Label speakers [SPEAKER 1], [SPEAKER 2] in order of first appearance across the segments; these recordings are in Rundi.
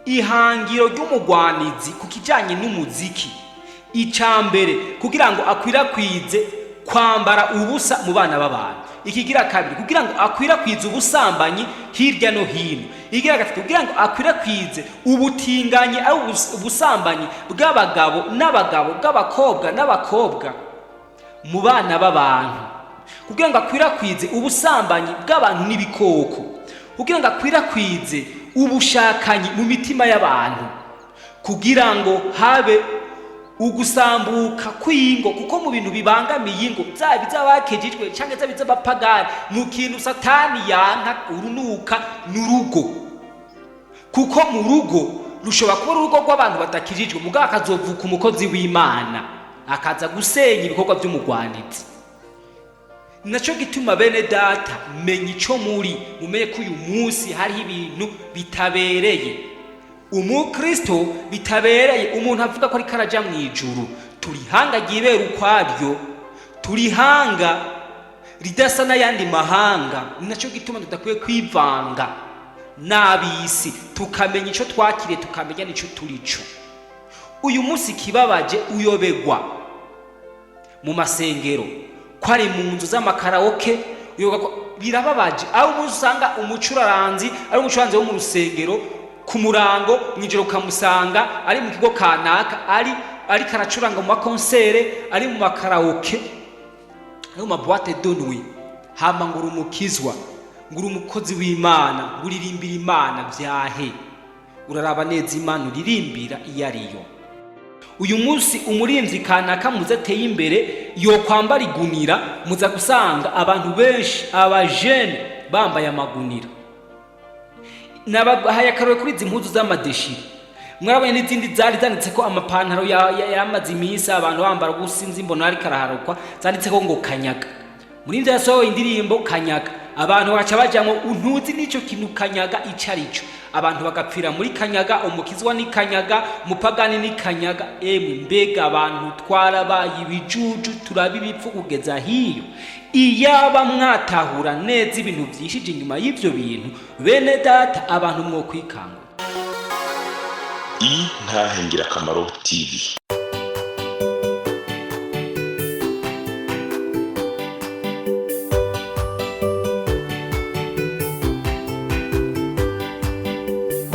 [SPEAKER 1] ihangiro ry'umugwanizi ku kijanye n'umuziki, icambere kugira ngo akwirakwize kwambara ubusa mu bana b'abantu, ikigira kabiri kugira ngo akwirakwize ubusambanyi hirya no hino, ikigira gatatu kugira ngo akwirakwize ubutinganyi ari ubusambanyi bw'abagabo n'abagabo, bw'abakobwa n'abakobwa mu bana b'abantu, kugira ngo akwirakwize ubusambanyi bw'abantu n'ibikoko, kugira ngo akwirakwize ubushakanyi mu mitima y'abantu, kugira ngo habe ugusambuka kw'ingo, kuko mu bintu bibangamiye ingo zaba iz'abakejejwe cyangwa zaba iz'abapagani, mu kintu Satani yanka urunuka n'urugo, kuko mu rugo rushobora kuba urugo rw'abantu badakijijwe, mugabo akazovuka umukozi w'Imana akaza gusenya ibikorwa by'umugwanizi. Naco gituma bene data, menya ico muri, mumenye ko uyu munsi hariho ibintu bitabereye umukristo, bitabereye umuntu avuga ko ari karaja mu ijuru. Turihanga ryibera ukwaryo, turihanga ridasa n'ayandi mahanga. Naco gituma tudakwiye kwivanga n'abisi, tukamenya ico twakiriye, tukamenya n'ico turico. Uyu munsi kibabaje uyobegwa mu masengero, ko ari mu nzu z'amakaraoke, birababaje aho umuntu usanga umucuraranzi ari umucuranzi wo mu rusengero, ku murango mw'ijoro ukamusanga ari mu kigo kanaka, ari karacuranga mu makonsere, ari mu makaraoke, ari mu maboîte de nuit, hama ngo urumukizwa, ngo uri umukozi w'Imana, ngo uririmbira Imana. Vyahe uraraba neza Imana uririmbira iyo ariyo? Uyu munsi umurimvyi kanaka muze ateye imbere yo kwambara igunira, muza gusanga abantu benshi abajene bambaye amagunira. Nabahaye akarore kuri izi mpuzu z'amadeshiri, mwarabonye n'izindi zari zanditseko amapantaro yamaze iminsi abantu bambara, gusinzi mbona ari karaharukwa, zanditseko ngo kanyaga. Muri ivyo yasohoye indirimbo kanyaga, abantu baca bajamwo untuzi n'ico kintu kanyaga ico arico, abantu bagapfira muri kanyaga, umukizwa ni kanyaga, umupagani ni kanyaga. Emwe mbega abantu twarabaye ibijuju, turaba ibipfu kugeza hiyo. Iyaba mwatahura neza ibintu vyishije inyuma y'ivyo bintu, bene data, abantu mwokwikanga.
[SPEAKER 2] Intahe Ngirakamaro TV.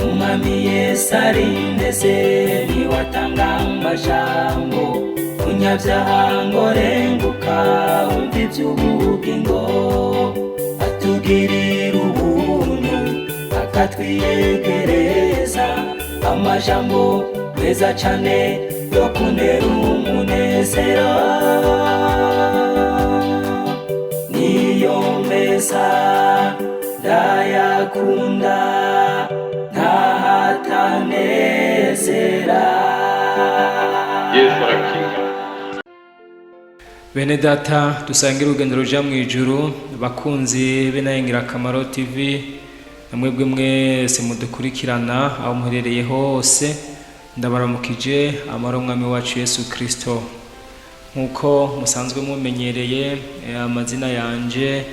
[SPEAKER 3] Umwami Yesu arindeze, niwatanga amajambo, umunyabyaha ngo renguka, umva ivy'ubugingo, atugirira ubuntu akatwiyegereza, amajambo meza cane yo kunera umunezero, niyo meza ndayakunda ntahatanezera.
[SPEAKER 1] Bene data, dusangira urugendo ruja mu ijuru, bakunzi b'Intahe Ngirakamaro TV, namwebwe mwese mudukurikirana aho muherereye hose, ndabaramukije amahoro y'Umwami wacu Yesu Kristo. Nkuko musanzwe mumenyereye, amazina yanje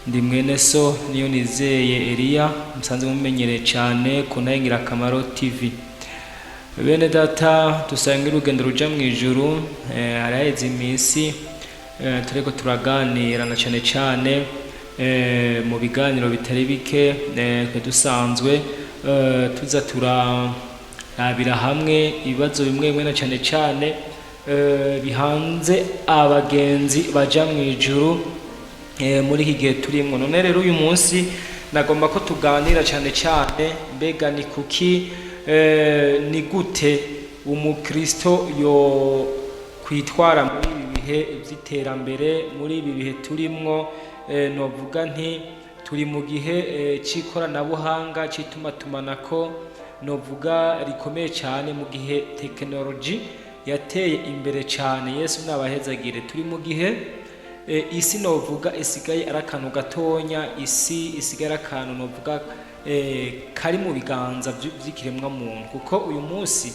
[SPEAKER 1] ndi mwene so Niyonizeye Elia, musanzwe mumenyereye cyane ku Ntahe Ngirakamaro TV. Bene data, dusangira urugendo ruja mu ijuru, haraheze iminsi turiko turaganira na cyane mu biganiro bitari bike, twe dusanzwe tuza turabira hamwe ibibazo bimwe na cyane bihanze abagenzi baja mu ijuru muri iki gihe turimwo. None rero uyu munsi nagomba ko tuganira cyane mbega ni kuki, ni gute umukristo yo kwitwara muri ibi bihe vy'iterambere, muri ibi bihe turimwo. Novuga nti turi mu gihe c'ikoranabuhanga, c'itumatumako, novuga rikomeye cyane, mu gihe tekinoloji yateye imbere cyane. Yesu nabahezagire. Turi mu gihe isi novuga isigaye ari akantu gatonya, isi isigaye ari akantu novuga kari mu biganza vy'ikiremwa muntu, kuko uyu munsi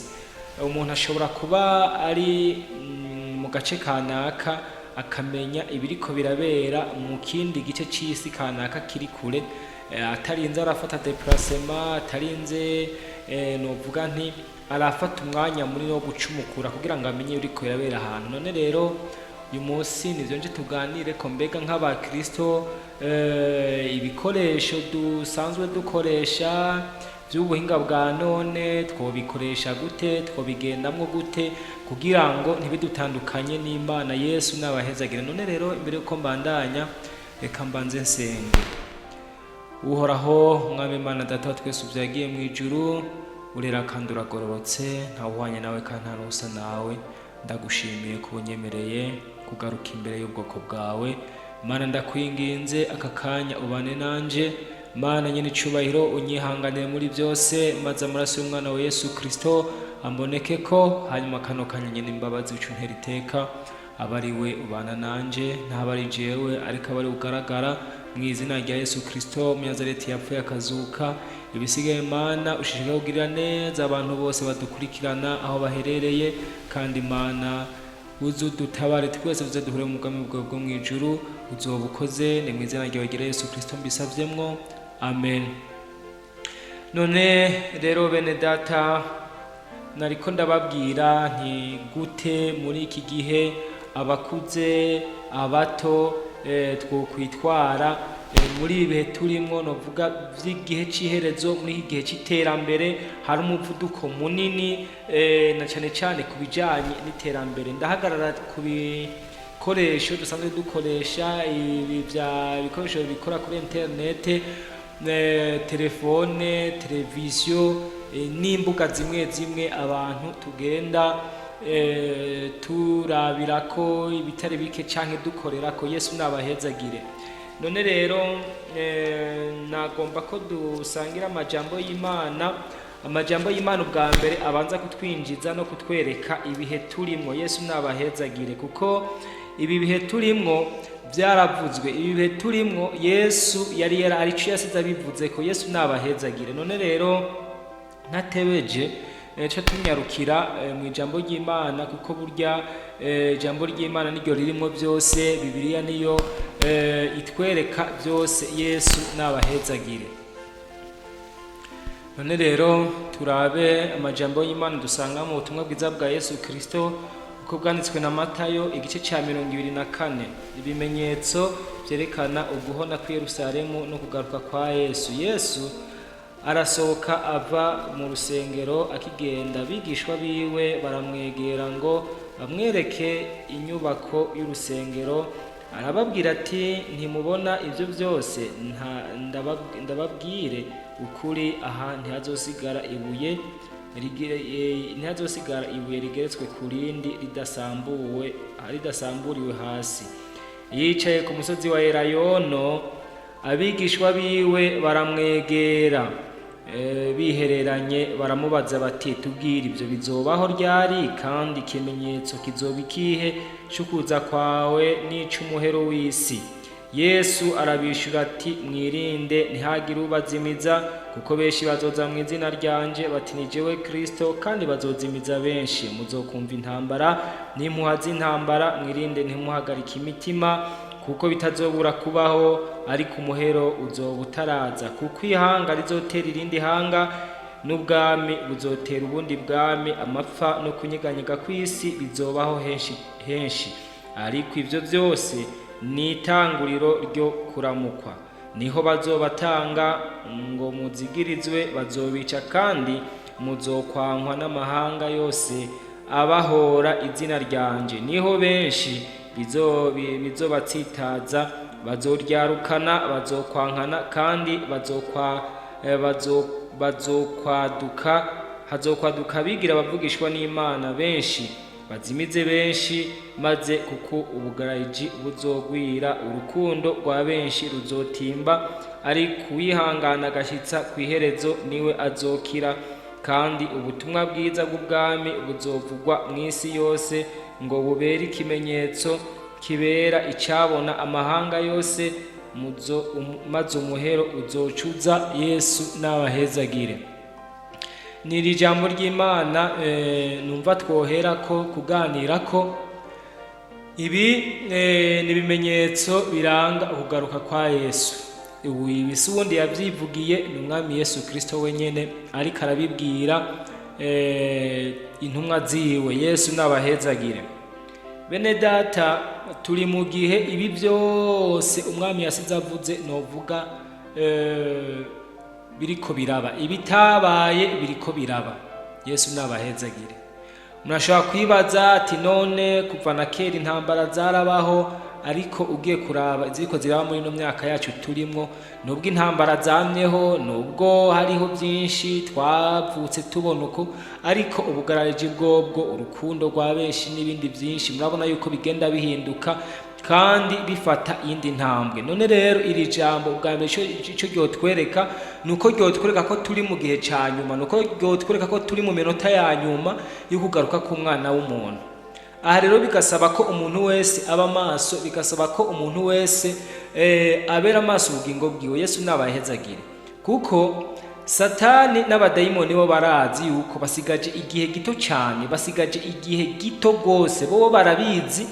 [SPEAKER 1] umuntu ashobora kuba ari mu gace kanaka akamenya ibiriko birabera mu kindi gice c'isi kanaka kiri kure, atarinze arafata déplacement, atarinze novuga nti arafata umwanya munini wo gucumukura kugira ngo amenye uriko irabera ahantu. None rero uyu munsi nivyo nje tuganire ko mbega nk'abakristo ibikoresho dusanzwe dukoresha by'ubuhinga bwa none twobikoresha gute, twobigendamwo gute kugira ngo ntibidutandukanye n'Imana. Yesu n'abahezagire. None rero imbere yuko mbandanya reka mbanze nsenge. Uhoraho Mwami Imana Data wa twese ubyagiye mu ijuru, urera kandi uragororotse, ntawuhwanye nawe kandi nta n'usa nawe. Ndagushimiye ko unyemereye kugaruka imbere y'ubwoko bwawe. Mana ndakwinginze aka kanya ubane nanje. Mana nyene icubahiro unyihanganire muri byose, maze amaraso y'umwana wa Yesu Kristo amboneke ko, hanyuma kano kanya nyene imbabazi ucuntera iteka abari we ubana nanje, ntabari jewe ariko abari ugaragara mu izina rya Yesu Kristo Munazareti yapfuye akazuka. Ibisigaye Mana ushishikaye kugirira neza abantu bose badukurikirana aho baherereye, kandi Mana uzudutabare twese tuze duhure mu bwami bwawe bwo mu ijuru. Uzoba ukoze, ni mu izina ryawe rya Yesu Kristo mbisavyemwo, amen. None rero bene data, nariko ndababwira nti gute muri iki gihe abakuze abato twokwitwara muri ibi bihe turimwo, novuga vy'igihe c'iherezo. Muri iki gihe c'iterambere hari umuvuduko munini na cane cane ku bijanye n'iterambere. Ndahagarara ku bikoresho dusanzwe dukoresha, ibikoresho bikora kuri interinete, telefone, televiziyo, n'imbuga zimwe zimwe abantu tugenda turabirako ibitari bike canke dukorerako. Yesu n'abahezagire. None rero nagomba ko dusangira amajambo y'Imana. Amajambo y'Imana ubwa mbere abanza kutwinjiza no kutwereka ibihe turimwo. Yesu n'abahezagire, kuko ibi bihe turimwo byaravuzwe. Ibi bihe turimwo Yesu yari arico yasize abivuze ko. Yesu n'abahezagire. None rero ntatebeje cyo tunyarukira mu ijambo ry'Imana, kuko burya ijambo ry'Imana niryo ririmo byose. Bibiliya niyo itwereka byose. Yesu n'abahezagire. None rero turabe amajambo y'Imana dusanga mu butumwa bwiza bwa Yesu Kristo uko bwanditswe na Matayo igice ca 24. Ibimenyetso byerekana uguhona ku Yerusalemu no kugaruka kwa Yesu. Yesu arasohoka ava mu rusengero, akigenda abigishwa biwe baramwegera ngo bamwereke inyubako y'urusengero. Arababwira ati, ntimubona ibyo byose? Ndababwire ukuri, aha ntihazosigara ibuye rigeretswe ku rindi ridasamburiwe hasi. Yicaye ku musozi wa Elayono, abigishwa biwe baramwegera bihereranye, baramubaza bati, tubwire ibyo bizobaho ryari, kandi ikimenyetso kizoba ikihe cy'ukuza kwawe n'ic'umuhero w'isi? Yesu arabishura ati, mwirinde ntihagire ubazimiza, kuko benshi bazoza mu izina ryanje bati ni jewe Kristo, kandi bazozimiza benshi. Muzokumva intambara n'impuha z'intambara, mwirinde ntimuhagarike imitima, kuko bitazobura kubaho, ariko umuhero uzoba utaraza. Kuko ihanga rizotera irindi hanga, n'ubwami buzotera ubundi bwami. Amapfa no kunyeganyega kw'isi bizobaho henshi, ariko ivyo byose ni itanguriro ryo kuramukwa. Niho bazobatanga ngo muzigirizwe, bazobica, kandi muzokwankwa n'amahanga yose abahora izina ryanje. Niho benshi bizobatsitaza, bazoryarukana, bazokwankana, kandi hazokwaduka bigira bavugishwa n'Imana benshi, bazimize benshi, maze kuko ubugarayiji buzogwira, urukundo rwa benshi ruzotimba, ariko uwihangana agashitsa kw'iherezo niwe azokira. Kandi ubutumwa bwiza bw'ubwami buzovugwa mu isi yose, ngo bubere ikimenyetso kibera icabona amahanga yose, maze umuhero uzocuza. Yesu n'abahezagire. Niri jambo ry'Imana numva twoherako kuganirako. Ibi ni ibimenyetso biranga ukugaruka kwa Yesu. ibisi ubundi yavyivugiye ni umwami Yesu Kristo wenyene ariko arabibwira intumwa ziwe. Yesu nabahezagire. Bene data, turi mu gihe ibi byose umwami yasize avuze novuga biriko biraba, ibitabaye biriko biraba. Yesu nabahezagire. Murashobora kwibaza ati none kuva na kera intambara zarabaho, ariko ugiye kuraba ziriko ziraba muri no myaka yacu turimwo, nubwo intambara zamyeho, nubwo hariho byinshi twavutse tubona uko, ariko ubugarariji bwobwo, urukundo rwa benshi n'ibindi byinshi murabona yuko bigenda bihinduka kandi bifata iyindi ntambwe. None rero iri jambo ubwa mbere ico ryotwereka nuko ryotwereka ko turi mu gihe ca nyuma, nuko ryotwereka ko turi mu minota ya nyuma yo kugaruka k'umwana w'umuntu. Aha rero bigasaba ko umuntu wese aba maso, bigasaba ko umuntu wese abera maso ubugingo bwiwe. Yesu nabahezagire. Kuko Satani n'abadayimoni bo barazi yuko basigaje igihe gito cyane, basigaje igihe gito gose, bo barabizi.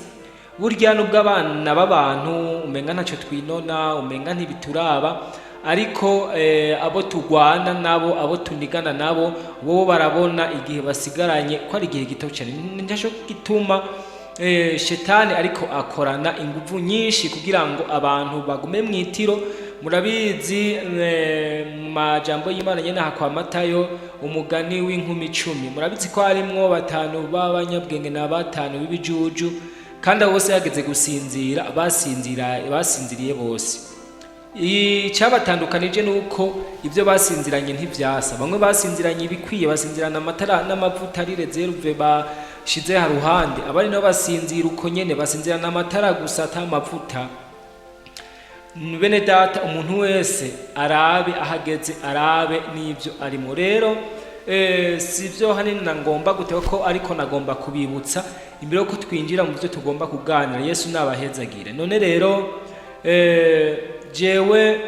[SPEAKER 1] Burya nubwo abana b'abantu umenga ntacyo twinona, umenga ntibituraba, ariko abo tugwana nabo, abo tunigana nabo, bo barabona igihe basigaranye ko ari igihe gito cyane. Ndasho gituma Shetani ariko akorana ingufu nyinshi kugira ngo abantu bagume mwitiro. Murabizi majambo y'Imana nyene hakwa Matayo umugani w'inkumi 10, murabizi ko harimwo 5 b'abanyabwenge na 5 b'ibijuju, kandi abo bose yageze gusinzira, basinziriye bose. Icyabatandukanije nuko ibyo basinziranye ntivyasa. Bamwe basinziranye ibikwiye, basinzirana amatara n'amavuta ari reserve bashize ha ruhande, abari no basinzira uko nyene, basinzirana amatara gusa ata mavuta. Bene data, umuntu wese arabe ahageze, arabe n'ibyo arimo. Rero sivyo hanini ngomba guteka ko, ariko nagomba kubibutsa imbere yo twinjira mu byo tugomba kuganira. Yesu nabahezagire. None rero jewe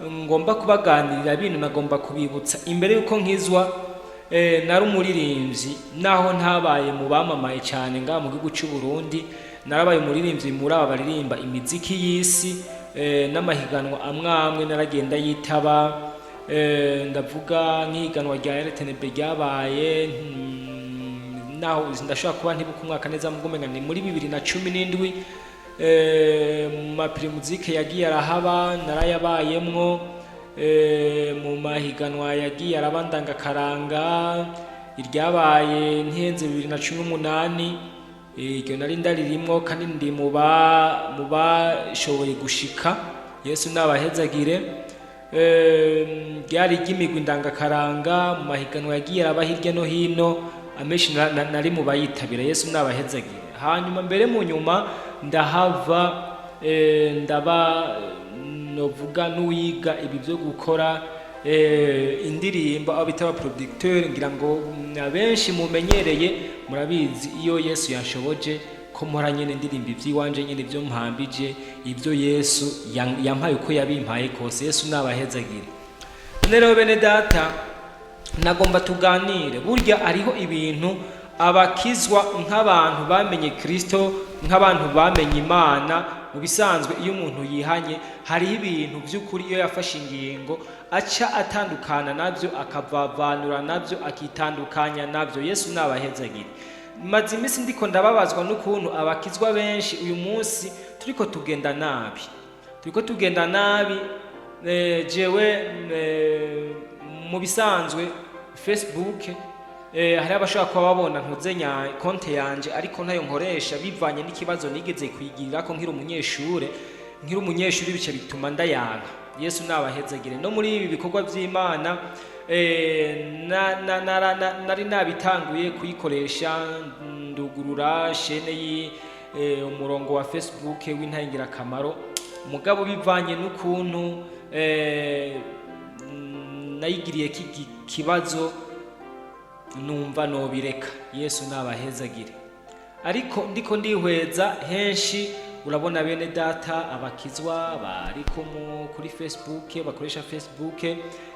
[SPEAKER 1] ngomba kubaganirira ibintu nagomba kubibutsa imbere yuko nkizwa. Nari umuririmbyi, naho ntabaye mu bamamaye cyane nga mu gihugu cy'u Burundi, narabaye umuririmbyi muri aba baririmba imiziki y'isi, n'amahiganwa amwe naragenda yitaba. Ndavuga nk'ihiganwa rya RTNB ryabaye, naho ndashobora kuba ntibuka umwaka neza mugumenga ni muri 2017. Mu maprimuzike yagiye arahaba narayabayemwo. Mu mahiganwa yagiye arabandanga karanga, iryabaye ntihenze 2018, iryo nari ndaririmwo kandi ndi mu bashoboye gushika. Yesu nabahezagire. Ryari ry'imigwi ndangakaranga, mu mahiganwa yagiye araba hirya no hino, amenshi nari mu bayitabira. Yesu nabahezagire. Hanyuma mbere mu nyuma ndahava ndaba novuga n'uwiga ibi byo gukora indirimbo, abo bitaba producteur. Ngira ngo abenshi mumenyereye, murabizi iyo Yesu yanshoboje ko mpora nyene ndirimba ivy'iwanje nyene byo mpambije, ibyo Yesu yampaye uko yabimpaye kose. Yesu nabahezagire. Rero bene data, nagomba tuganire. Burya ariho ibintu abakizwa nk'abantu bamenye Kristo, nk'abantu bamenye Imana. Mu bisanzwe iyo umuntu yihanye, hariho ibintu by'ukuri iyo yafashe ingingo aca atandukana nabyo, akavavanura nabyo, akitandukanya nabyo. Yesu nabahezagire. Maze imisi ndiko ndababazwa n'ukuntu abakizwa benshi uyu munsi turiko tugenda nabi. Jewe mu bisanzwe Facebook hari abashaka kuba babona nkuzenya konte yanje, ariko ntayo nkoresha bivanye n'ikibazo nigeze kwigirira ko nkiri umunyeshuri bice bituma ndayanka. Yesu nabahezagire. No muri ibi bikorwa by'Imana nari nabitanguye kuyikoresha, ndugurura shene umurongo wa Facebook w'intangira kamaro, mugabo bivanye n'ukuntu nayigiriye kibazo numva nobireka. Yesu nabahezagire. Ariko ndiko ndihweza henshi, urabona bene data abakizwa bariko kuri Facebook, bakoresha Facebook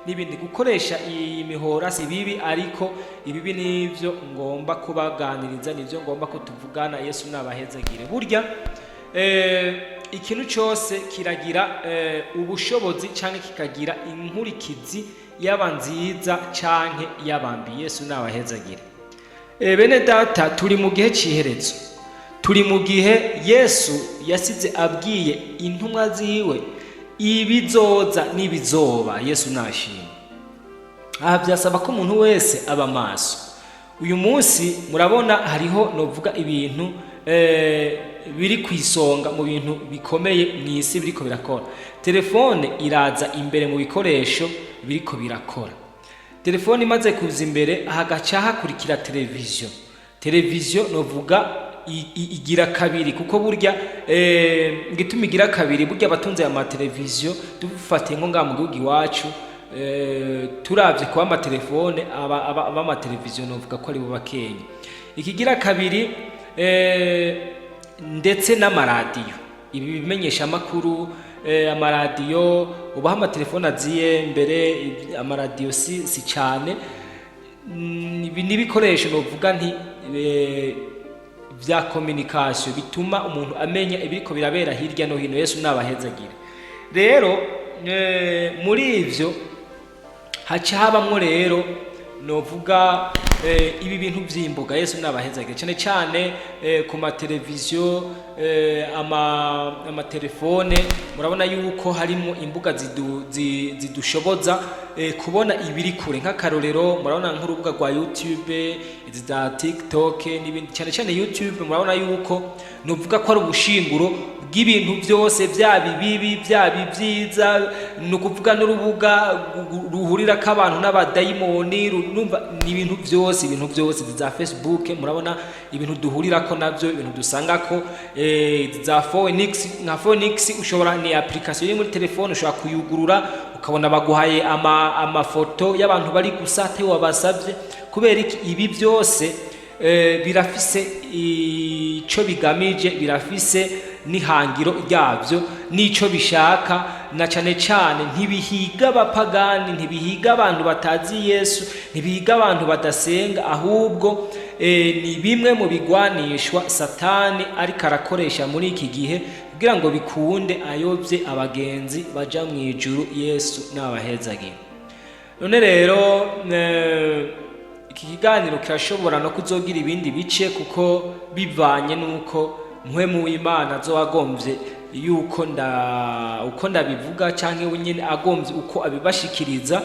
[SPEAKER 1] n'ibindi. Gukoresha iyi mihora si bibi, ariko ibibi nivyo ngomba kubaganiriza, nivyo ngomba ko tuvugana. Yesu nabahezagire. Burya ikintu cyose kiragira ubushobozi cyangwa kikagira inkurikizi yaba nziza cyangwa yabambi. Yesu nabahezagire. Bene data, turi mu gihe cy'iherezo, turi mu gihe Yesu yasize abwiye intumwa ziwe ibizoza n'ibizoba. Yesu nashimye. Aha byasaba ko umuntu wese aba maso. Uyu munsi murabona hariho novuga ibintu biri kwisonga mu bintu bikomeye mu isi biriko birakora. Telefone iraza imbere mu bikoresho biriko birakora. Telefone imaze kuza imbere hagaca hakurikira televiziyo. Televiziyo novuga igira kabiri, kuko burya gituma igira kabiri burya abatunze ama televiziyo dufatiye ngo ngaha mu gihugu iwacu turavye kuba ama telefone aba televiziyo novuga ko ari bo bakenya. Ikigira kabiri ndetse n'amaradiyo, ibi bimenyesha amakuru, amaradiyo ubaha amatelefone aziye mbere, amaradiyo si cyane. Ibi n'ibikoresho novuga nti vya communication bituma umuntu amenya ibiriko birabera hirya no hino. Yesu nabahezagire. Rero muri ivyo haca habamwo rero novuga ibi bintu vy'imbuga. Yesu nabahezagire cyane cyane ku mateleviziyo, ama telefone. Murabona yuko harimo imbuga zidushoboza kubona ibiri kure. Nk'akarorero murabona nk'urubuga rwa YouTube, za TikTok n'ibindi. Cyane cyane YouTube murabona yuko novuga ko ari ubushinguro bw'ibintu byose, byaba bibi byaba byiza. No kuvuga n'urubuga ruhurira k'abantu n'abadayimoni, numva ni ibintu byose za Facebook. Murabona ibintu duhurira ko navyo, ibintu dusanga ko za Phoenix. Nka Phoenix ushobora, ni application iri muri telefone, ushobora kuyugurura ukabona baguhaye amafoto y'abantu bari gusate wabasavye. Kubera ibi byose birafise ico bigamije, birafise n'ihangiro ryavyo n'ico bishaka. Na cyane cyane ntibihiga abapagani, ntibihiga abantu batazi Yesu, ntibihiga abantu badasenga, ahubwo ni bimwe mu bigwanishwa Satani ariko arakoresha muri iki gihe kugira ngo bikunde ayobye abagenzi baja mu ijuru. Yesu nabahezagire. None rero iki kiganiro kirashobora no kuzogira ibindi bice, kuko bivanye nuko mpwemu w'Imana azowagombye yuko uko ndabivuga canke wenyene agombye uko abibashikiriza.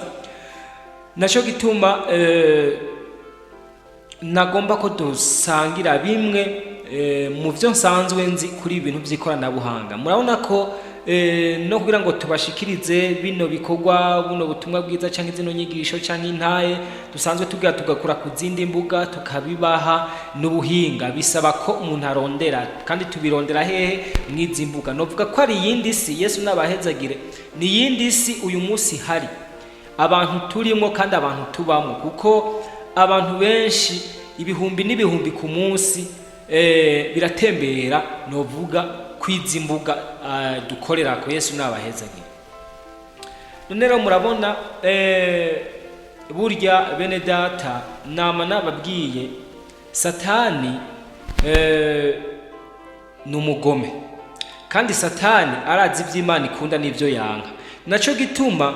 [SPEAKER 1] Naco gituma nagomba ko dusangira bimwe mu byo nsanzwe nzi kuri ibintu by'ikoranabuhanga. Murabona ko no kugira ngo tubashikirize bino bikorwa, buno butumwa bwiza canke zino nyigisho canke intaye dusanzwe tugakura ku zindi mbuga tukabibaha n'ubuhinga, bisaba ko umuntu arondera, kandi tubirondera hehe? Mwizi mbuga. Novuga ko ari yindi si. Yesu nabahezagire. Ni yindi si uyu munsi hari abantu turimo kandi abantu tubamo, kuko abantu benshi ibihumbi n'ibihumbi ku munsi biratembera novuga kwizi mbuga dukorera ko. Yesu nabahezagire. None rero murabona burya bene data, nama nababwiye Satani ni umugome, kandi Satani arazi iby'Imana ikunda n'ibyo yanga. Naco gituma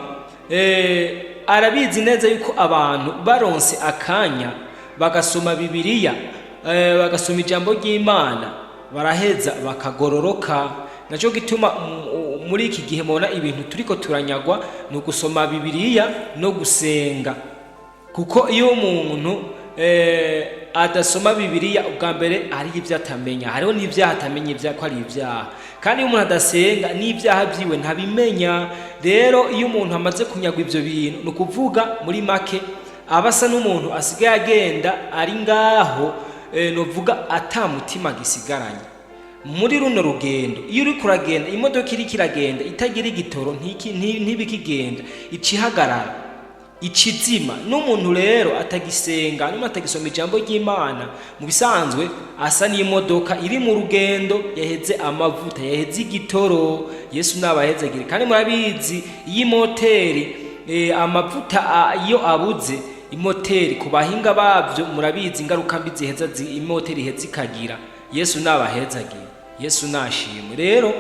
[SPEAKER 1] arabizi neza yuko abantu baronse akanya bagasoma Bibiliya, bagasoma ijambo ry'Imana, baraheza bakagororoka. Naco gituma muri iki gihe mubona ibintu turiko turanyagwa no gusoma Bibiliya no gusenga, kuko iyo umuntu adasoma Bibiliya ubwa mbere hari ibyo atamenya, hariho n'ibyaha atamenya ibya ko ari ibyaha, kandi iyo umuntu adasenga n'ibyaha byiwe ntabimenya. Rero iyo umuntu amaze kunyagwa ibyo bintu, no kuvuga muri make abasa n'umuntu asigaye agenda ari ngaho novuga atamutima gisigaranye muri runo rugendo. Iyo uri kuragenda, imodoka iri kiragenda itagira igitoro ntibikigenda, icihagarara, icizima. N'umuntu rero atagisenga, n'umuntu atagisoma ijambo ry'Imana, mu bisanzwe asa n'imodoka iri mu rugendo yaheze amavuta, yaheze igitoro. Yesu nabahezagire. Kandi murabizi iyi moteri amavuta iyo abuze, imoteri ku bahinga babyo murabizi ingaruka mbi ziheza imoteri iheze ikagira. Yesu nabahezagire. Yesu nashimwe. Rero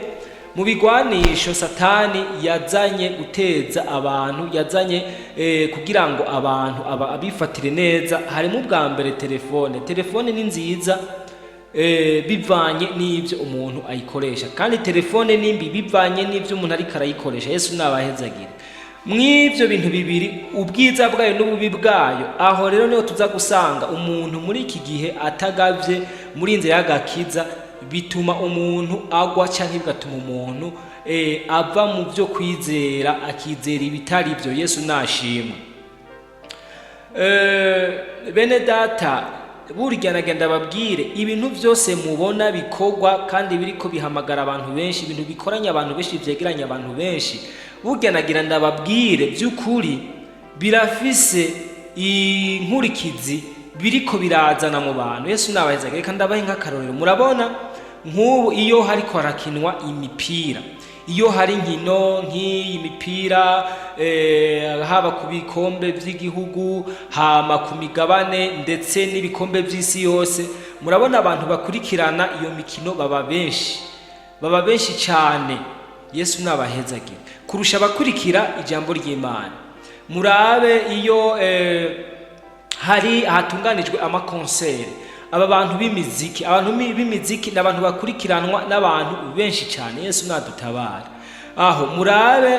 [SPEAKER 1] mu bigwanisho satani yazanye guteza abantu, yazanye kugira ngo abantu abifatire neza, harimo ubwa mbere telefone ni nziza bivanye n'ibyo umuntu ayikoresha, kandi telefone nimbi bivanye n'ibyo umuntu ariko arayikoresha. Yesu nabahezagire mw'ibyo bintu bibiri, ubwiza bwayo n'ububi bwayo. Aho rero niho tuza gusanga umuntu muri iki gihe atagavye muri inzira y'agakiza, bituma umuntu agwa canke bigatuma umuntu ava mu byo kwizera akizera ibitari byo. Yesu nashimwe. Bene data, burya nagenda babwire, ibintu byose mubona bikorwa kandi biriko bihamagara abantu benshi, ibintu bikoranya abantu benshi, vyegeranya abantu benshi, burya nagira ndababwire by'ukuri birafise inkurikizi biriko birazana mu bantu. Yesu nabahezagire. Reka ndabahe nk'akarorero. Murabona nk'ubu iyo hariko harakinwa imipira, iyo hari inkino nk'iyi mipira haba ku bikombe by'igihugu, hama ku migabane ndetse n'ibikombe by'isi yose, murabona abantu bakurikirana iyo mikino baba benshi cyane. Yesu nabahezagire kurusha abakurikira ijambo ry'Imana. Murabe iyo hari hatunganijwe amakonseri, aba bantu b'imiziki, abantu b'imiziki n'abantu bakurikiranwa n'abantu benshi cyane. Yesu nadutabara. Aho murabe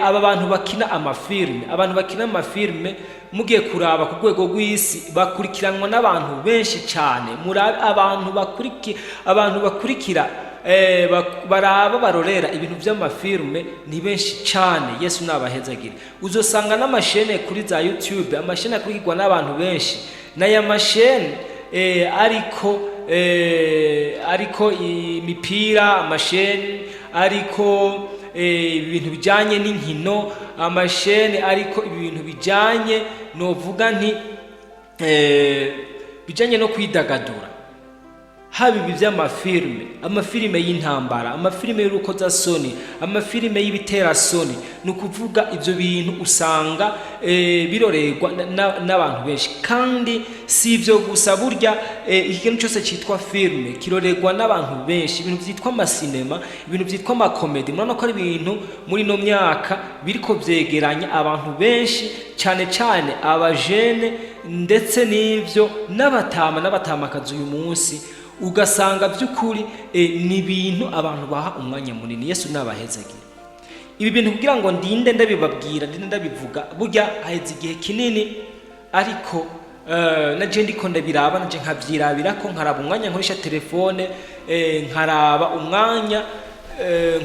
[SPEAKER 1] aba bantu bakina amafilme, abantu bakina amafilme mugiye kuraba ku rwego rw'isi bakurikiranwa n'abantu benshi cyane. Murabe abantu bakurikira baraba barorera ibintu by'amafilme ni benshi cyane. Yesu nabahezagire. Uzosanga n'amashene kuri za YouTube, amashene akurikirwa n'abantu benshi, n'aya mashene ariko imipira, amashene ariko ibintu bijanye n'inkino, amashene ariko ibintu bijanye novuga nti bijanye no kwidagadura, haba ibi by'amafilme, amafilme y'intambara, amafilme y'urukozasoni, amafilme y'ibiterasoni. Ni ukuvuga ibyo bintu usanga birorerwa n'abantu benshi, kandi si ibyo gusa. Burya ikintu cyose cyitwa filme kirorerwa n'abantu benshi. Ibintu byitwa amasinema, ibintu byitwa amakomedi, murabona ko ari ibintu muri no myaka biriko byegeranya abantu benshi cyane cyane abajene, ndetse n'ibyo n'abatamakazi uyu munsi, ugasanga by'ukuri ni ibintu abantu baha umwanya munini. Yesu nabahezagire. Ibi bintu kugira ngo ndinde ndabibabwira, ndinde ndabivuga, burya haheze igihe kinini, ariko naje ndiko ndabiraba, naje nkavyirabira ko nkaraba umwanya nkoresha telefone, nkaraba umwanya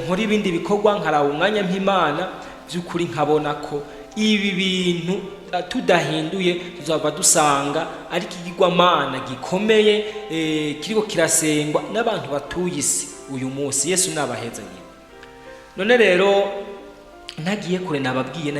[SPEAKER 1] nkora ibindi bikorwa, nkaraba umwanya mpimana, by'ukuri nkabona ko ibi bintu tudahinduye tuzaba dusanga ari ikigirwamana gikomeye kiriko kirasengwa n'abantu batuye isi uyu munsi. Yesu nabahezagire. None rero ntagiye kure, nababwiye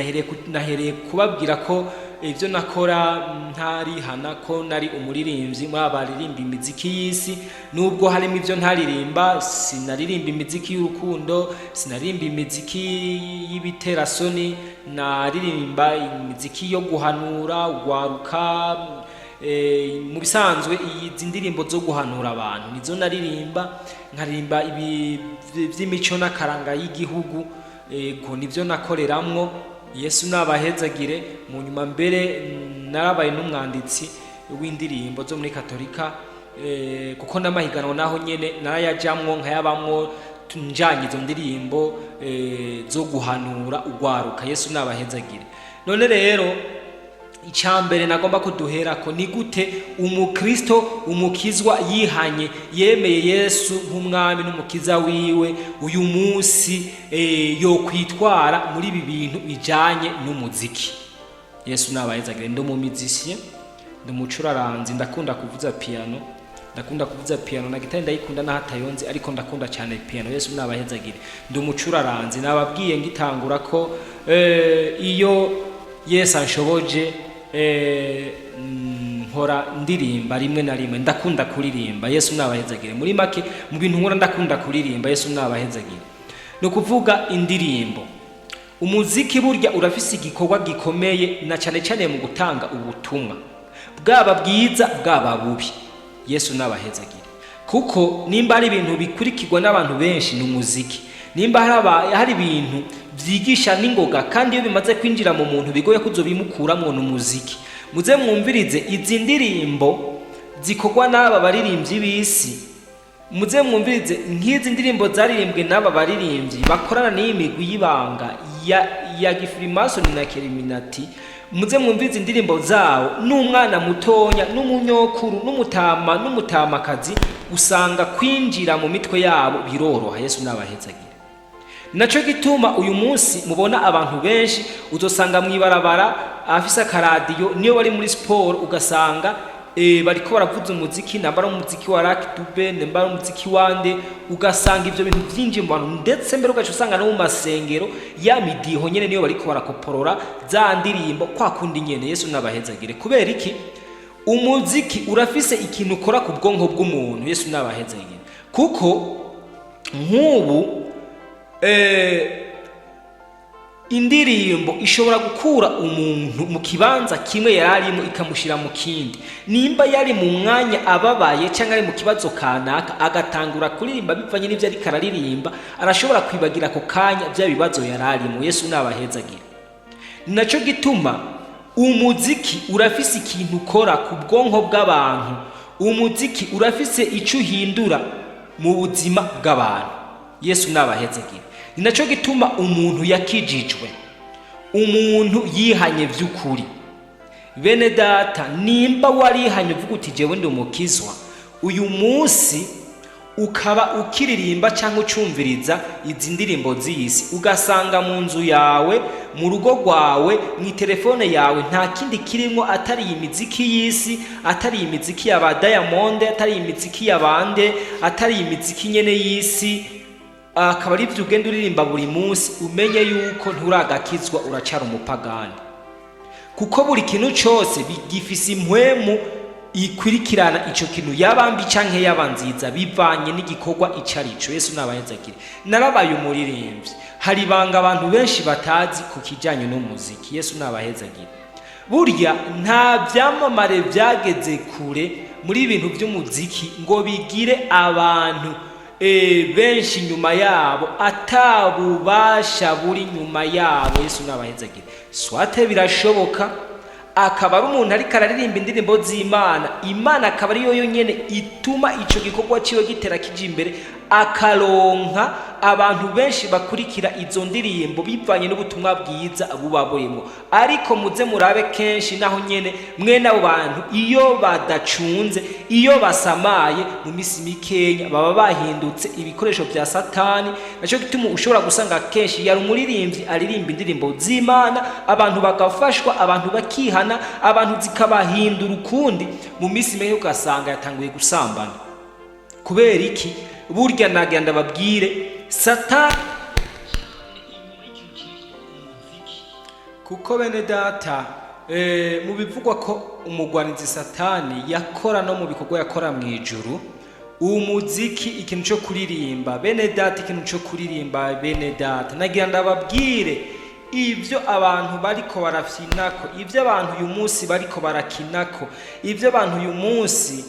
[SPEAKER 1] nahereye kubabwira ko ibyo nakora ntarihana ko nari umuririmbyi muri abaririmba imiziki y'isi. Nubwo harimo ibyo ntaririmba, sinaririmba imiziki y'urukundo, sinaririmba imiziki y'ibiterasoni, naririmba imiziki yo guhanura, ugwaruka. Mu bisanzwe izi ndirimbo zo guhanura abantu nizo naririmba, nkaririmba ibi by'imico n'akaranga y'igihugu, ngo nivyo nakoreramwo. Yesu nabahezagire. Mu nyuma mbere narabaye n'umwanditsi w'indirimbo zo muri Katolika, kuko n'amahiganwa naho nyene narayajamwo nkayabamwo, njanye izo ndirimbo zo guhanura ugwaruka. Yesu nabahezagire. None rero icyambere nagomba ko duherako ni gute umukristo umukizwa yihanye yemeye Yesu nk'umwami n'umukiza wiwe uyu munsi yo kwitwara muri ibi bintu bijanye n'umuziki. Yesu nabahezagire. Ndo mu musicien, ndo mucuraranzi, ndakunda kuvuza piano, na gitari ndayikunda na hatayonze, ariko ndakunda cyane piano. Yesu nabahezagire. Ndo mucuraranzi. Nababwiye ngitangura ko iyo Yesu anshoboje nkora ndirimba rimwe na rimwe, ndakunda kuririmba. Yesu nabahezagire. Muri make mu bintu nkora ndakunda kuririmba. Yesu nabahezagire. No kuvuga indirimbo, umuziki burya urafise igikorwa gikomeye, na cyane cyane mu gutanga ubutumwa bwaba bwiza bwaba bubi. Yesu nabahezagire. kuko nimba hari ibintu bikurikirwa n'abantu benshi ni umuziki. Nimba hari ibintu vyigisha n'ingoga kandi iyo bimaze kwinjira mu muntu bigoye kuzobimukuramwo n'umuziki. Muze mwumvirize izi ndirimbo zikorwa n'aba baririmbyi b'isi, muze mwumvirize nk'izi ndirimbo zaririmbwe n'aba baririmbyi bakorana n'iyi migwi y'ibanga ya Gifrimason na Keliminati. Muze mwumvirize indirimbo zawo, n'umwana mutonya n'umunyokuru n'umutamakazi usanga kwinjira mu mitwe yabo biroroha. Yesu n'abahezagira. Naco gituma uyu munsi mubona abantu benshi uzosanga mwibarabara afisa karadiyo niyo bari muri sport ugasanga bariko baravuza umuziki, nambara umuziki wa Lucky Dube, nambara umuziki wande, ugasanga ivyo bintu vyinjiye mu bantu, ndetse mbere ugaca usanga no mu masengero ya midiho nyene niyo bariko barakoporora za ndirimbo kwa kundi nyene. Yesu n'abahezagire. Kubera iki? Umuziki urafise ikintu ukora ku bwonko bw'umuntu. Yesu n'abahezagire. Kuko nk'ubu indirimbo ishobora gukura umuntu mu kibanza kimwe yararimo ikamushira mu kindi. Nimba yari mu mwanya ababaye cyangwa ari mu kibazo kanaka agatangura kuririmba bivanye n'ivyo ari kararirimba, arashobora kwibagira ko kanya bya bibazo yararimo. Yesu n'abahezagira. Naco gituma umuziki urafise ikintu ukora ku bwonko bw'abantu. Umuziki urafise ico uhindura mu buzima bw'abantu. Yesu n'abahezagira. Ni naco gituma umuntu yakijijwe, umuntu yihanye vy'ukuri. Bene data, nimba warihanye uvuga uti jewe ndi umukizwa, uyu munsi ukaba ukiririmba cyangwa ucumviriza izi ndirimbo z'isi, ugasanga mu nzu yawe, mu rugo rwawe, mu telefone yawe nta kindi kirimo atari imiziki y'isi, atari imiziki ya ba Diamond, atari imiziki ya bande, atari imiziki nyene y'isi, akaba ari byo ugenda uririmba buri munsi, umenye yuko nturagakizwa, uracara umupagani. Kuko buri kintu cyose bigifise impwemu ikwirikirana ico kintu, yabambi canke yabanziza bivanye n'igikorwa icarico. Yesu n'abahezagire. Narabaye umuririmbyi, hari banga abantu benshi batazi ku kijanye n'umuziki. Yesu n'abahezagire. Burya nta byamamare byageze kure muri ibintu by'umuziki ngo bigire abantu benshi nyuma yabo, atabubasha buri nyuma yabo. Yesu n'abahezagire. Swate birashoboka akaba ari umuntu ariko araririmba indirimbo z'Imana, Imana akaba ari yo yonyene ituma ico gikorwa ciwe gitera kije imbere, akaronka abantu benshi bakurikira izo ndirimbo bivanye n'ubutumwa bwiza buba burimo. Ariko muze murabe kenshi naho nyene mwene abo bantu iyo badacunze, iyo basamaye, mu misi mikenya baba bahindutse ibikoresho vya Satani. Naco gituma ushobora gusanga kenshi yari umuririmbyi aririmba indirimbo z'Imana, abantu bagafashwa, abantu bakihana, abantu zikabahindura ukundi, mu misi meyo ugasanga yatanguye gusambana. Kubera iki? Burya nagenda babwire Satani kuko bene data mu bivugwa ko umugwanizi Satani yakora no mu bikorwa yakora mu ijuru, umuziki ikintu cyo kuririmba bene data, ikintu cyo kuririmba bene data, nagenda babwire ivyo abantu bariko barafyinako, ivyo abantu uyu munsi bariko barakinako, ivyo abantu uyu munsi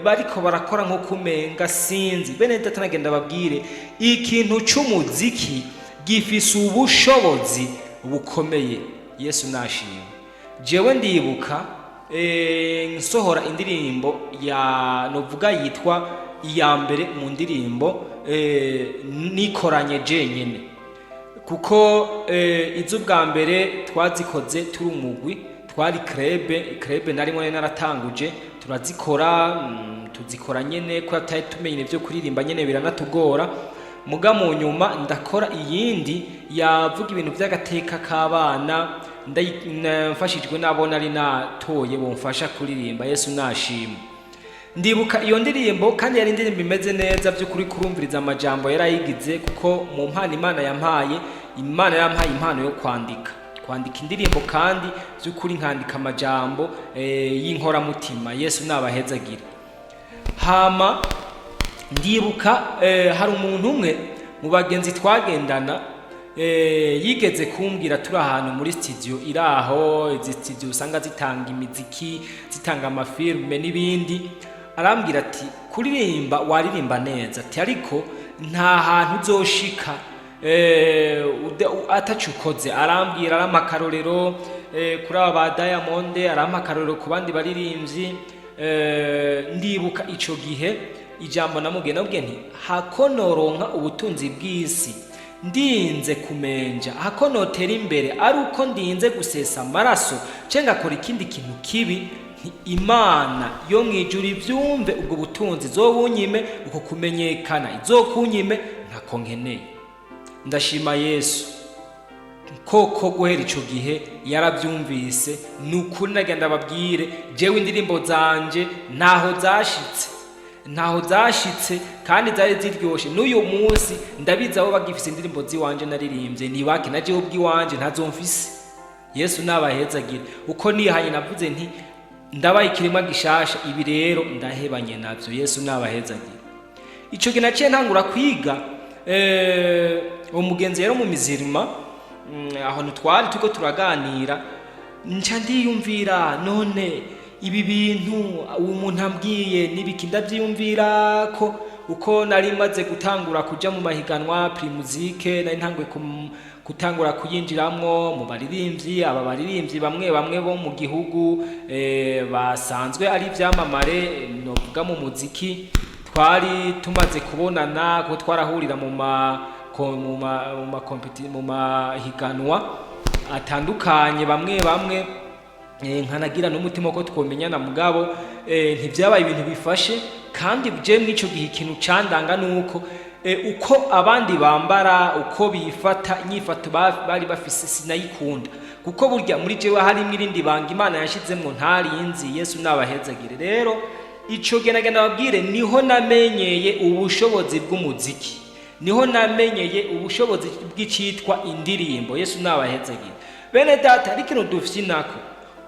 [SPEAKER 1] bariko barakora nko kumenga sinzi. Bene data, nagenda babwire ikintu c'umuziki gifise ubushobozi bukomeye. Yesu nashimwe. Jewe ndibuka nsohora indirimbo ya novuga yitwa iya mbere mu ndirimbo nikoranye jenyene, kuko izo bwa mbere twazikoze turi umugwi, twari krebe narimwe naratanguje turazikora, tuzikora nyene ko atari tumenye byo kuririmba nyene biranatugora. Muga mu nyuma ndakora iyindi yavuga ibintu by'agateka k'abana, ndamfashijwe nabona ari natoye bomfasha kuririmba. Yesu nashimwe. Ndibuka iyo ndirimbo kandi yari indirimbo imeze neza by'ukuri kurumviriza amajambo yarayigize, kuko mu mpano Imana yampaye, Imana yampaye impano yo kwandika indirimbo, kandi by'ukuri nkandika amajambo y'inkora mutima. Yesu nabahezagira. Hama ndibuka hari umuntu umwe mu bagenzi twagendana yigeze kumbwira turi ahantu muri studio iraho, izi studio usanga zitanga imiziki, zitanga amafilme n'ibindi, arambwira ati kuririmba waririmba neza ati ariko nta hantu uzoshika atacukoze. Arambwira aramakarorero kuri aba ba Diamond, aramakarorero ku bandi baririmbyi. Ndibuka ico gihe ijambo namubwiye nti hakonoronka ubutunzi bw'isi ndinze kumenja, hakonotera imbere ari uko ndinze gusesa amaraso cenga akora ikindi kintu kibi, Imana yo mwijuru ivyumve ubwo butunzi zobunyime, uko kumenyekana izokunyime ntako nkeneye. Ndashima Yesu koko guhera ico gihe yaravyumvise. Nukuri nagenda babwire jewe indirimbo zanje ntaho zashitse kandi zari ziryoshe. N'uyu munsi ndabizi abo bagifise indirimbo ziwanje naririmbye ni bake, na jewe ubwiwanje ntazomfise. Yesu nabahezagire. Uko nihanye navuze nti ndabaye ikiremwa gishasha, ibi rero ndahebanye navyo. Yesu nabahezagire. Ico gihe naciye ntangura kwiga umugenzi rero mu mizirima, aho ntitwari tuko turaganira, nca ndiyumvira none ibi bintu umuntu ambwiye nibiki ndavyiyumvira ko uko nari maze gutangura kuja mu mahiganwa Primusique, nari ntangwe gutangura kuyinjiramwo mu baririmbyi. Aba baririmbyi bamwe bo mu gihugu basanzwe ari vyamamare novuga mu muziki, twari tumaze kubonana ko twarahurira mu mahiganwa atandukanye bamwe nkanagira n'umutima ko twomenyana, mugabo ntivyabaye ibintu bifashe. Kandi je mwico gihe ikintu candanga nuko uko abandi bambara, uko bifata, inyifato bari bafise sinayikunda, kuko burya muri jewe harimwo irindi banga Imana yashizemwo ntarinzi. Yesu nabahezagire. Rero ico genagenda babwire niho namenyeye ubushobozi bw'umuziki, niho namenyeye ubushobozi bw'icitwa indirimbo. Yesu nabahezagire. Bene data, ari kintu dufyinako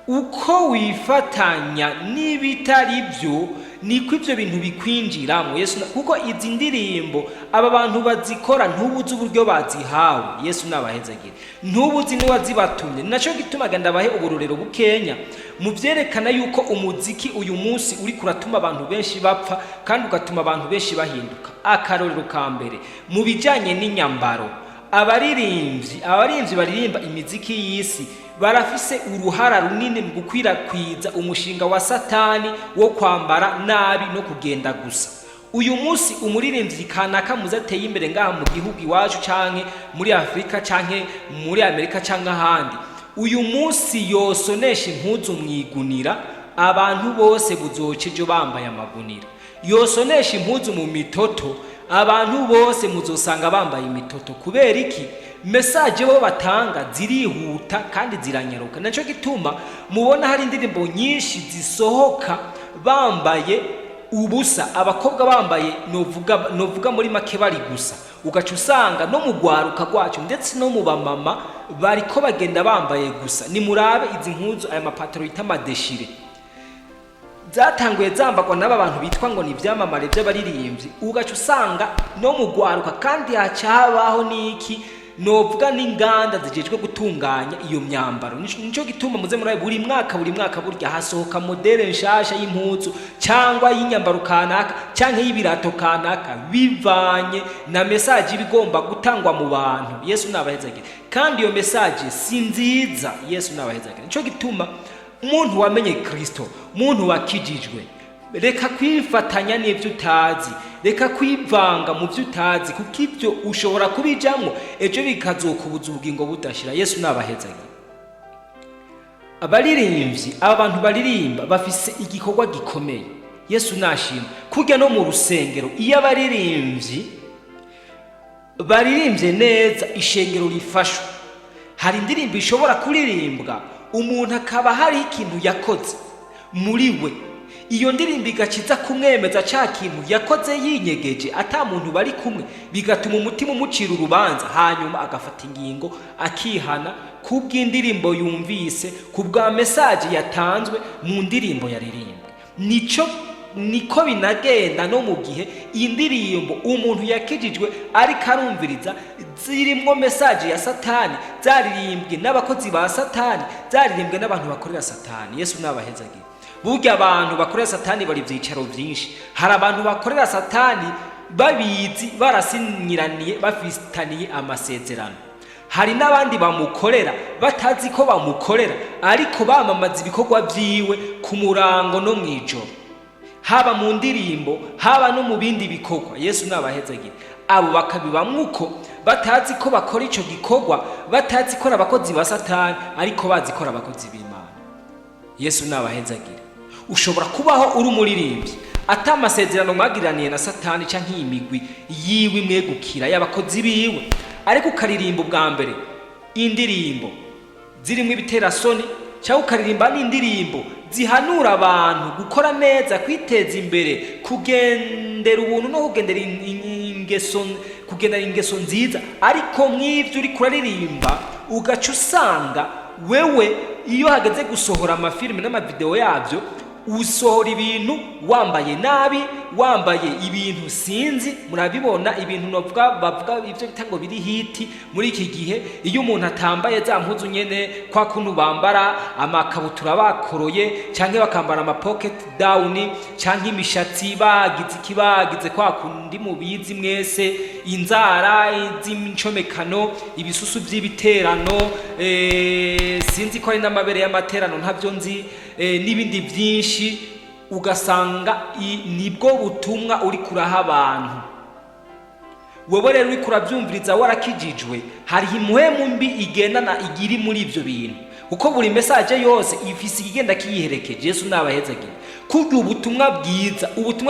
[SPEAKER 1] uko wifatanya n'ibitari byo niko ivyo bintu bikwinjiramo. Yesu kuko izi ndirimbo aba bantu bazikora ntubuze uburyo bazihawe. Yesu nabahezagire. Ntubuzi ni wazibatumye. Naco gituma ndabahe uburorero bukenya mu vyerekana yuko umuziki uyu munsi uri kuratuma abantu benshi bapfa kandi ugatuma abantu benshi bahinduka. Akarorero ka mbere mu bijanye n'inyambaro, abaririmbyi baririmba imiziki y'isi barafise uruhara runini mu gukwirakwiza umushinga wa Satani wo kwambara nabi no kugenda gusa. Uyu munsi umuririmbyi kanaka muzateye imbere ngaha mu gihugu iwacu canke muri Afrika canke muri Amerika canke ahandi, uyu munsi yosonesha impuzu mwigunira, abantu bose buzocejo bambaye amagunira. Yosonesha impuzu mu mitoto, abantu bose muzosanga bambaye imitoto. Kubera iki? Message bo batanga zirihuta kandi ziranyaruka. Naco gituma mubona hari indirimbo nyinshi zisohoka bambaye ubusa, abakobwa bambaye novuga muri make bari gusa, ugaca usanga no mu gwaruka gwacu ndetse no mu bamama bariko bagenda bambaye gusa. Ni murabe izi mpuzu aya mapataro yita madeshire zatanguye zambagwa n'aba bantu bitwa ngo ni vyamamare by'abaririmbyi, ugaca usanga no mu gwaruka kandi hacabaho niki novuga n'inganda zijejwe gutunganya iyo myambaro. Nico gituma muze murabe buri mwaka burya hasohoka modele nshasha y'impuzu cyangwa y'inyambaro kanaka canke y'ibirato kanaka bivanye na message ibigomba gutangwa mu bantu. Yesu nabahezagire. Kandi iyo message si nziza. Yesu nabahezagire. Nico gituma umuntu wamenye Kristo, umuntu wakijijwe, reka kwifatanya n'ivyo utazi, reka kwivanga mu vyo utazi, kuko ivyo ushobora kubijamwo ejo bikazokubuza ubugingo budashira. Yesu nabahezagire. Abaririmbyi, abantu baririmba bafise igikorwa gikomeye. Yesu nashima. Kurya no mu rusengero iyo baririmbye neza ishengero rifashwa. Hari indirimbo ishobora kuririmbwa umuntu akaba hari ikintu yakoze muri we, iyo ndirimbo igakiza kumwemeza ca kintu yakoze yinyegeje ata muntu bari kumwe, bigatuma umutima umucira urubanza, hanyuma agafata ingingo akihana kubw'indirimbo yumvise, kubwa message yatanzwe mu ndirimbo yaririmbwe. Niko binagenda no mu gihe indirimbo umuntu yakijijwe ariko arumviriza zirimwo message ya Satani, zaririmbwe n'abakozi ba Satani, zaririmbwe n'abantu bakorera Satani. Yesu nabahezagire. burya abantu bakorera satani bari ibyicaro byinshi. Hari abantu bakorera satani babizi, barasinyiraniye, bafitaniye amasezerano. Hari n'abandi bamukorera batazi ko bamukorera, ariko bamamaza ibikorwa byiwe ku murango no mw'ijoro, haba mu ndirimbo, haba no mu bindi bikorwa. Yesu nabahezagire. Abo bakabibamwo uko batazi ko bakora ico gikorwa, batazi ko abakozi ba satani, ariko bazi ko abakozi b'Imana. Yesu nabahezagire. Ushobora kubaho uri umuririmbyi ata amasezerano mwagiraniye na satani canke imigwi yiwe mwegukira y'abakozi biwe, ariko ukaririmba ubwa mbere indirimbo zirimo ibiterasoni, cyangwa ukaririmba n'indirimbo zihanura abantu gukora neza, kwiteza imbere, kugendera ubuntu no kugendera ingeso nziza. Ariko mw'ivyo uri kuraririmba ugaca usanga wewe iyo hageze gusohora amafilime n'amavideo yavyo, usohora ibintu wambaye nabi, wambaye ibintu sinzi. Murabibona ibintu bavuga ivyo bita ngo biri hiti muri iki gihe, iyo umuntu atambaye za mpuzu nyene kwa kuntu bambara amakabutura bakoroye, canke bakambara ama pocket down, canke imishatsi bagize kwa kundi mubizi mwese, inzara z'imincomekano, ibisusu vy'ibiterano, sinzi ko ari n'amabere y'amaterano ntavyo nzi, n'ibindi byinshi. Ugasanga nibwo butumwa uri kuraha abantu. Wewe rero uri kurabyumviriza warakijijwe, hari impwemu mbi igendana igiri muri ivyo bintu, kuko buri message yose ifise igenda kiyiherekeje. Yesu nabahezagire. Kurya ubutumwa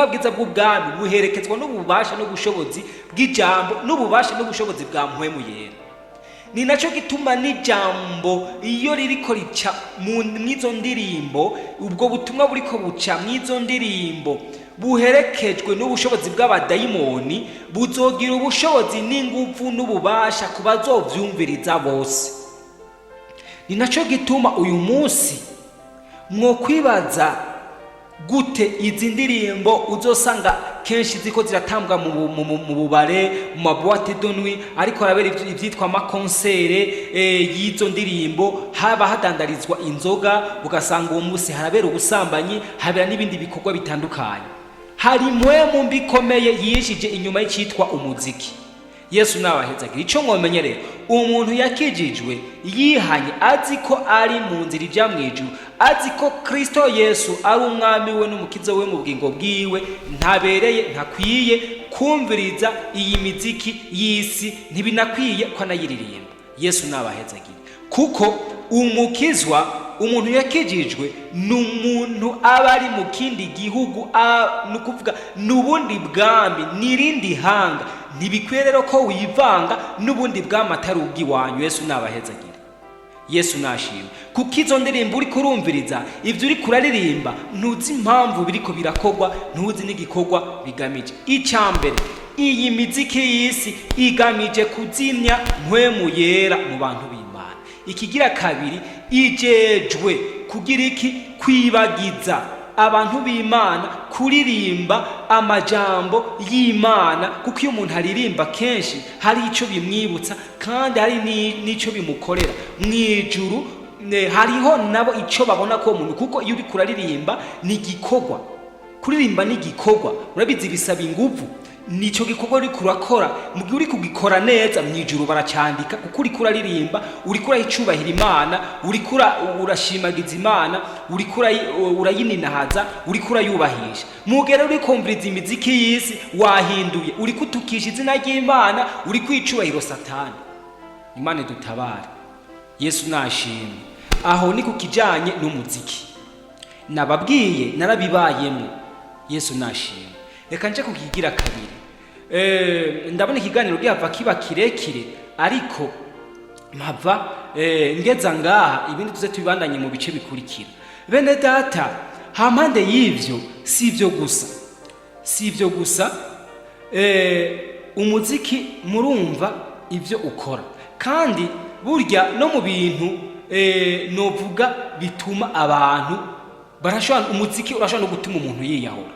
[SPEAKER 1] bwiza bw'ubwami buherekezwa n'ububasha n'ubushobozi bw'ijambo, n'ububasha n'ubushobozi bwa mpwemu yera. Ni naco gituma n'ijambo iyo ririko rica mwizo ndirimbo, ubwo butumwa buriko buca mwizo ndirimbo buherekejwe n'ubushobozi bw'abadayimoni, buzogira ubushobozi n'ingufu n'ububasha ku bazovyumviriza bose. Ni naco gituma uyu munsi mwokwibaza gute izi ndirimbo uzosanga kenshi ziko ziratambwa mu bubare, mu maboite de nuit, ariko arabera ivyitwa amakonsere y'izo ndirimbo, haba hadandarizwa inzoga, ugasanga uwo munsi harabera ubusambanyi, habera n'ibindi bikorwa bitandukanye. Hari impwemu mbi ikomeye yishije inyuma y'icitwa umuziki. Yesu nabahezagire. Ico mwomenye rero, umuntu yakijijwe yihanye, azi ko ari mu nzira ija mw'ijuru, azi ko Kristo Yesu ari umwami we n'umukiza we mu bugingo bwiwe, ntabereye, ntakwiye kumviriza iyi miziki y'isi, ntibinakwiye ko anayiririmba. Yesu nabahezagire. Kuko umukizwa, umuntu yakijijwe, n'umuntu aba ari mu kindi gihugu, nukuvuga n'ubundi bwami, n'irindi hanga. Ntibikwiye rero ko wivanga n'ubundi bwami atari ubw'iwanyu. Yesu nabahezagire. Yesu nashimwe. Kuko izo ndirimbo uri kurumviriza, ivyo uri kuraririmba, ntuzi impamvu biriko birakorwa, ntuzi n'igikorwa bigamije. Icambere, iyi miziki y'isi igamije kuzimya mpwemu yera mu bantu b'Imana. Ikigira kabiri, ijejwe kugira iki? Kwibagiza abantu b'Imana kuririmba amajambo y'Imana, kuko iyo umuntu aririmba kenshi hari ico bimwibutsa, kandi hari n'ico bimukorera mw'ijuru. Hariho nabo ico babona ko umuntu, kuko iyo uri kuraririmba ni igikorwa. Kuririmba ni igikorwa, urabizi bisaba inguvu. Nico gikorwa uri kurakora, mugihe uri kugikora neza mw'ijuru baracandika, kuko uri kuraririmba, uri kurayicubahira Imana, uri urashimagiza Imana, uri urayininahaza, uri kurayubahisha. Mugere uri kumviriza imiziki y'isi wahinduye, uri kutukisha izina ry'Imana, uri kwicubahiro satani. Imana dutabare. Yesu nashimwe. Aho ni kukijanye n'umuziki. Nababwiye narabibayemo. Yesu nashimwe. Reka nje kukigira kabiri. Ndabona ikiganiro gihava kiba kirekire, ariko mpava ngeza ngaha, ibindi tuze tubibandanye mu bice bikurikira. Bene data, hampande y'ivyo si ivyo gusa, umuziki murumva ivyo ukora, kandi burya no mu bintu novuga bituma abantu barashobora, umuziki urashobora no gutuma umuntu yiyahura.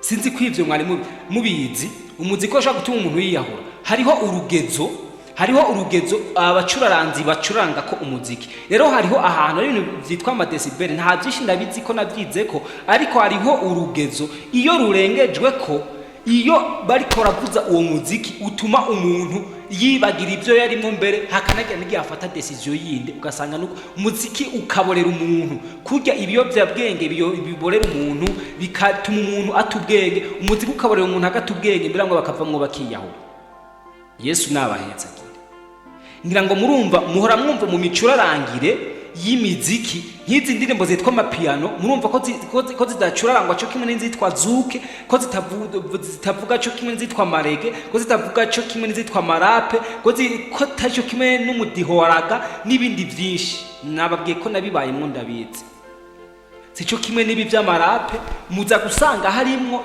[SPEAKER 1] Sinzi ko ivyo mwari mubizi, umuziki urashobora gutuma umuntu yiyahura. Hariho urugezo hariho urugezo abacuraranzi bacuranga ko umuziki. Rero hariho ahantu ari ibintu byitwa amadesibeli, nta byinshi ndabizi ko nabyize ko, ariko hariho urugezo iyo rurengejwe ko, iyo bariko baravuza uwo muziki utuma umuntu yibagira ibyo yarimo mbere, hakanagira n'igihe afata decision yindi, ugasanga nuko umuziki ukaborera umuntu kurya ibiyobyabwenge biborera umuntu, bikatuma umuntu atubwenge, umuziki ukaborera umuntu agatubwenge mbere ngo bakavamwo bakiyahura. Yesu nabaheza ngira ngo murumva, muhora mwumva mu micurarangire y'imiziki nk'izi ndirimbo zitwa amapiano, murumva ko zidacurarangwa cyo kimwe n'izitwa zuke, ko zitavuga cyo kimwe n'izitwa marege, ko zitavuga cyo kimwe n'izitwa marape, ko tacyo kimwe n'umudiho waraga n'ibindi byinshi. Nababwiye ko nabibayemo ndabizi. Sico kimwe n'ibi by'amarape, muza gusanga harimo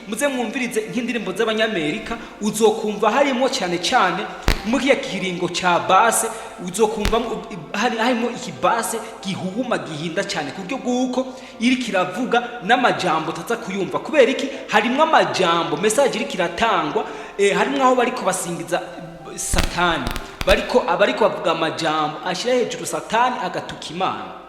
[SPEAKER 1] muze mwumvirize nk'indirimbo z'abanyamerika, uzokumva harimo cyane cyane muri ya kiringo cha base, uzokumva harimo iki base gihuhuma gihinda cyane kubyo guko iri kiravuga n'amajambo taza kuyumva. Kubera iki? Harimo amajambo, message iri kiratangwa, harimo aho bariko basingiza Satani, abariko bavuga amajambo ashira hejuru Satani agatuka Imana.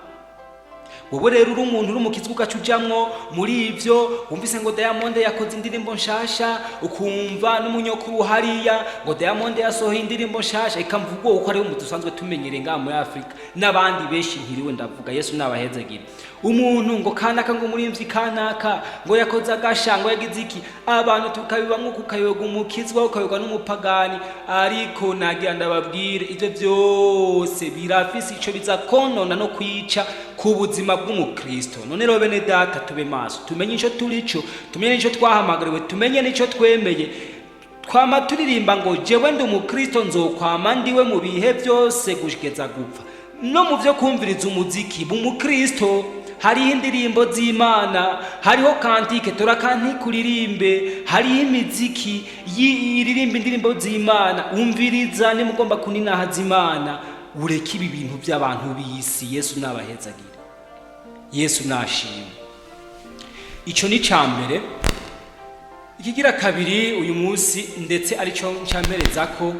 [SPEAKER 1] Wowe rero uri umuntu uri mu kizigo gacujamwo muri ivyo, wumvise ngo Diamond yakoze indirimbo nshasha, ukumva n'umunyokuru hariya ngo Diamond yasohoye indirimbo nshasha, ikamvuga uko ari mu dusanzwe tumenyere ngaha muri Afrika n'abandi benshi nkiriwe ndavuga. Yesu nabahezagire. Umuntu ngo kanaka ngo murimvyi kanaka ngo yakoze agasha ngo yagize iki, abantu tukabibamwo kukayoga umukizwa ukayoga n'umupagani, ariko nagira ndababwire ivyo byose birafise ico biza konona no kwica ku buzima bw'umukristo. None rero bene data, tube maso, tumenye ico turico, tumenye ico twahamagariwe, tumenye n'ico twemeye. Twama turirimba ngo jewe ndi umukristo nzokwama ndiwe mu bihe byose gushikeza gupfa. No mu byo kumviriza umuziki b'umukristo hariho indirimbo z'Imana, hariho kantike turakantikulirimbe, hariho imiziki iririmba indirimbo z'Imana. Umviriza ni mugomba kuninaha z'Imana, ureke ibi bintu by'abantu b'isi. Yesu nabahezagire. Yesu nashimwe. Ico ni cambere. Ikigira kabiri uyu munsi ndetse ari cyo ncampereza ko,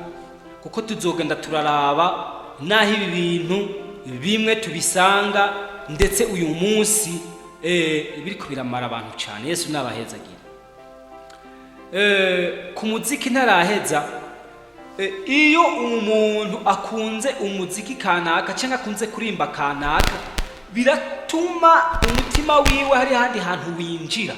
[SPEAKER 1] kuko tuzogenda turaraba naho ibi bintu bimwe tubisanga ndetse uyu munsi biriko biramara abantu cyane. Yesu nabahezagire. Ku muziki ntaraheza, iyo umuntu akunze umuziki kanaka cyangwa akunze kurimba kanaka, biratuma umutima wiwe hari handi hantu winjira,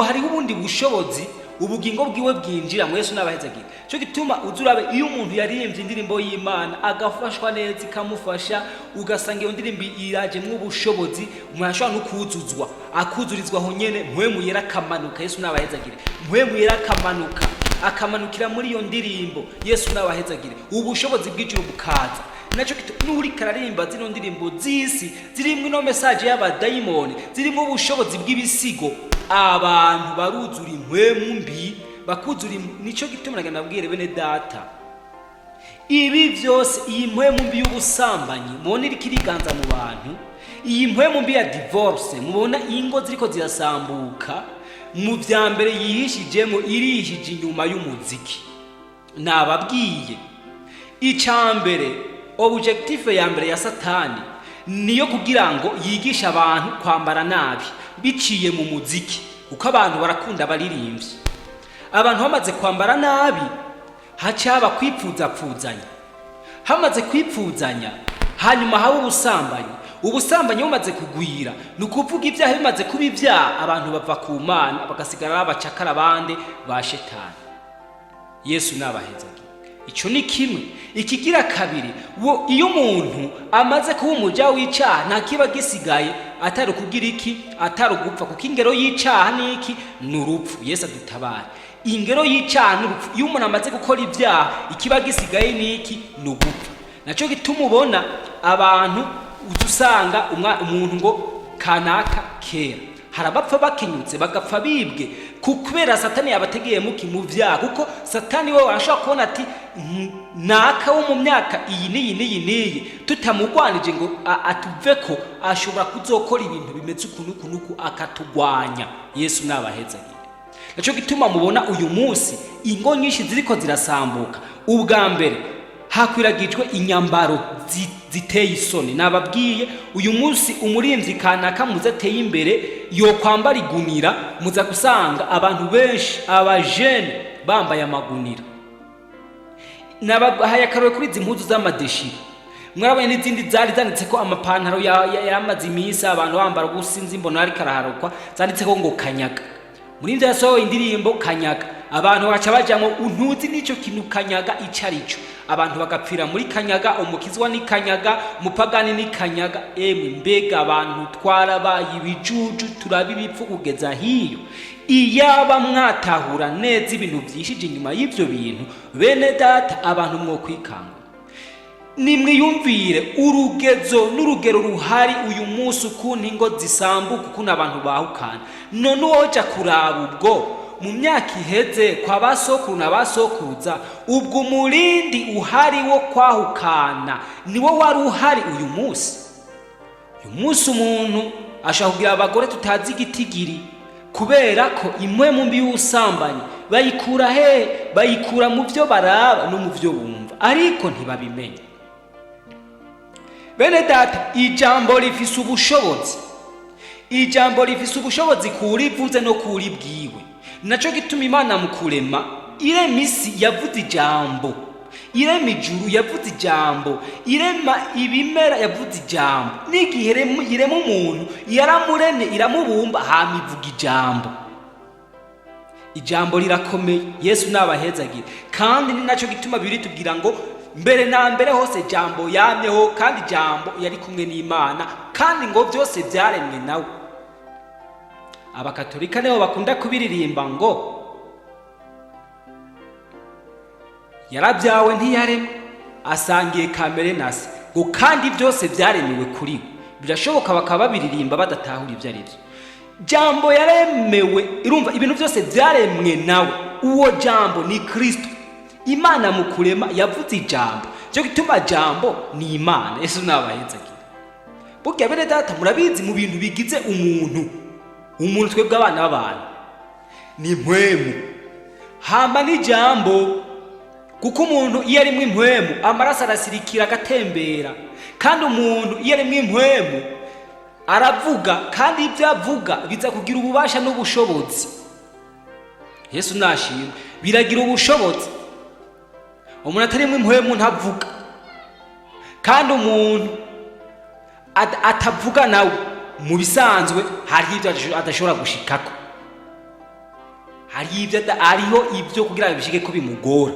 [SPEAKER 1] hariho ubundi bushobozi ubugingo bwiwe bwinjira. Mu Yesu nabahezagire. Cyo gituma uzurabe iyo umuntu yaririmbye indirimbo y'Imana agafashwa neza ikamufasha, ugasanga iyo ndirimbo iraje mu bushobozi, umuntu ashobora no kuzuzwa akuzurizwa ho nyene, mpwemu yera kamanuka. Yesu nabahezagire. Mpwemu yera kamanuka akamanukira muri iyo ndirimbo. Yesu nabahezagire. Ubushobozi bw'ijuru bukaza. Nacho nuri kararimba zino ndirimbo z'isi zirimwe no message y'abadayimoni, zirimo ubushobozi bw'ibisigo, abantu baruzura impwemu mbi, bakuzura. Nico gituma nabwire bene data, ibi byose, iyi mpwemu mbi y'ubusambanyi mubona iri kiriganza mu bantu, iyi mpwemu mbi ya divorce mubona ingo ziriko zirasambuka, mu byambere yihishijemo irihije inyuma y'umuziki. Nababwiye icambere, objectif ya mbere ya Satani niyo kugira ngo yigisha abantu kwambara nabi biciye mu muziki, uko abantu barakunda baririmbye. Abantu bamaze kwambara nabi hacaba kwipfuzapfuzanya, hamaze kwipfuzanya hanyuma haba ubusambanyi bumaze kugwira, nukuvuga ibyaha bimaze kuba ibyaha, abantu bava ku Mana bagasigara babacakara bande ba Shetani. Yesu nabahezagire. Ico ni kimwe. Ikigira kabiri, iyo umuntu amaze kuba umuja w'icyaha nta kiba gisigaye atari kugira iki, atari gupfa, kuko ingero y'icyaha niki n'urupfu. Yesu adutabare. Ingero y'icyaha n'urupfu. Iyo umuntu amaze gukora ibyaha ikiba gisigaye niki n'ugupfa. Naco gituma ubona abantu uzusanga umuntu ngo kanaka kera harabapfa bakenyutse bagapfa bibwe, kubera Satani yabategeye muki mu vyaha, kuko Satani we arashaka kubona ati naka wo mu myaka iyi niyi tutamugwanije ngo atuveko ashobora kuzokora ibintu bimeze ukunuku akatugwanya. Yesu nabahezagire. Naco gituma mubona uyu munsi ingo nyinshi ziriko zirasambuka. Ubwa mbere hakwiragijwe inyambaro ziteye isoni. Nababwiye uyu munsi umurimvyi kanaka muze ateye imbere yo kwambara igunira, muza gusanga abantu benshi abajene bambaye amagunira. Nabahaye akarore kuri izi mpuzu z'amadeshira, mwarabonye n'izindi zari zanditseko amapantaro yamaze imisi abantu bambara gusinzi mbona ari karaharukwa zanditseko ngo kanyaga. Murimvyi yasohoye indirimbo kanyaga, abantu baca bajamwo untuzi n'ico kintu kanyaga icarico, abantu bagapfira muri kanyaga, umukizwa ni kanyaga, umupagani ni kanyaga. Emwe mbega abantu twarabaye ibijuju turabibipfu kugeza hiyo. Iyaba mwatahura neza ibintu vyishije inyuma y'ivyo bintu, bene data abantu mwo kwikanga. Nimwiyumvire urugezo n'urugero ruhari uyu munsi ukuntu ingo zisambuka, ukuntu abantu bahukana. None woja kuraba ubwo mu myaka iheze kwa basokuru na basokuruza, ubwo umurindi uhari wo kwahukana niwo wari uhari uyu munsi. Uyu munsi umuntu ashaka kugira abagore tutazi igitigiri, kubera ko impwemu mbi y'ubusambanyi bayikura he? Bayikura mu byo baraba no mu byo bumva, ariko ntibabimenya. Bene data, ijambo rifise ubushobozi. Ijambo rifise ubushobozi kurivuze no kuribwiwe. Naco gituma Imana mu kurema irema isi yavuze ijambo, irema ijuru yavuze ijambo, irema ibimera yavuze ijambo. N'igihe irema umuntu yaramurene iramubumba hama ivuga ijambo. Ijambo rirakomeye, Yesu nabahezagire. Kandi ni naco gituma bibiri tubwira ngo mbere na mbere hose jambo yamyeho, kandi jambo yari kumwe n'Imana, kandi ngo byose byaremwe nawe. Abakatolika nibo bakunda kubiririmba ngo yarabyawe ntiyaremwe, asangiye kamere na se, ngo kandi byose byaremewe kuri we. Birashoboka bakaba babiririmba badatahura ibyo ari byo. Jambo yaremewe, irumva ibintu byose byaremwe nawe. Uwo jambo ni Kristo. Imana mu kurema yavuze ijambo, cyo gituma jambo ni Imana. Yesu nabahenzagira. Burya bene data, murabizi mu bintu bigize umuntu twebwe abana b'abantu ni impwemu hamba ni jambo, kuko umuntu iyo ari mu impwemu amaraso arasirikira agatembera, kandi umuntu iyo ari mu impwemu aravuga, kandi ibyo avuga biza kugira ububasha n'ubushobozi. Yesu nashimwe, biragira ubushobozi. Umuntu atari mu impwemu ntavuga, kandi umuntu atavuga nawe mu bisanzwe hari ibyo adashobora gushikako, hariho ibyo kugira bishike ko bimugora.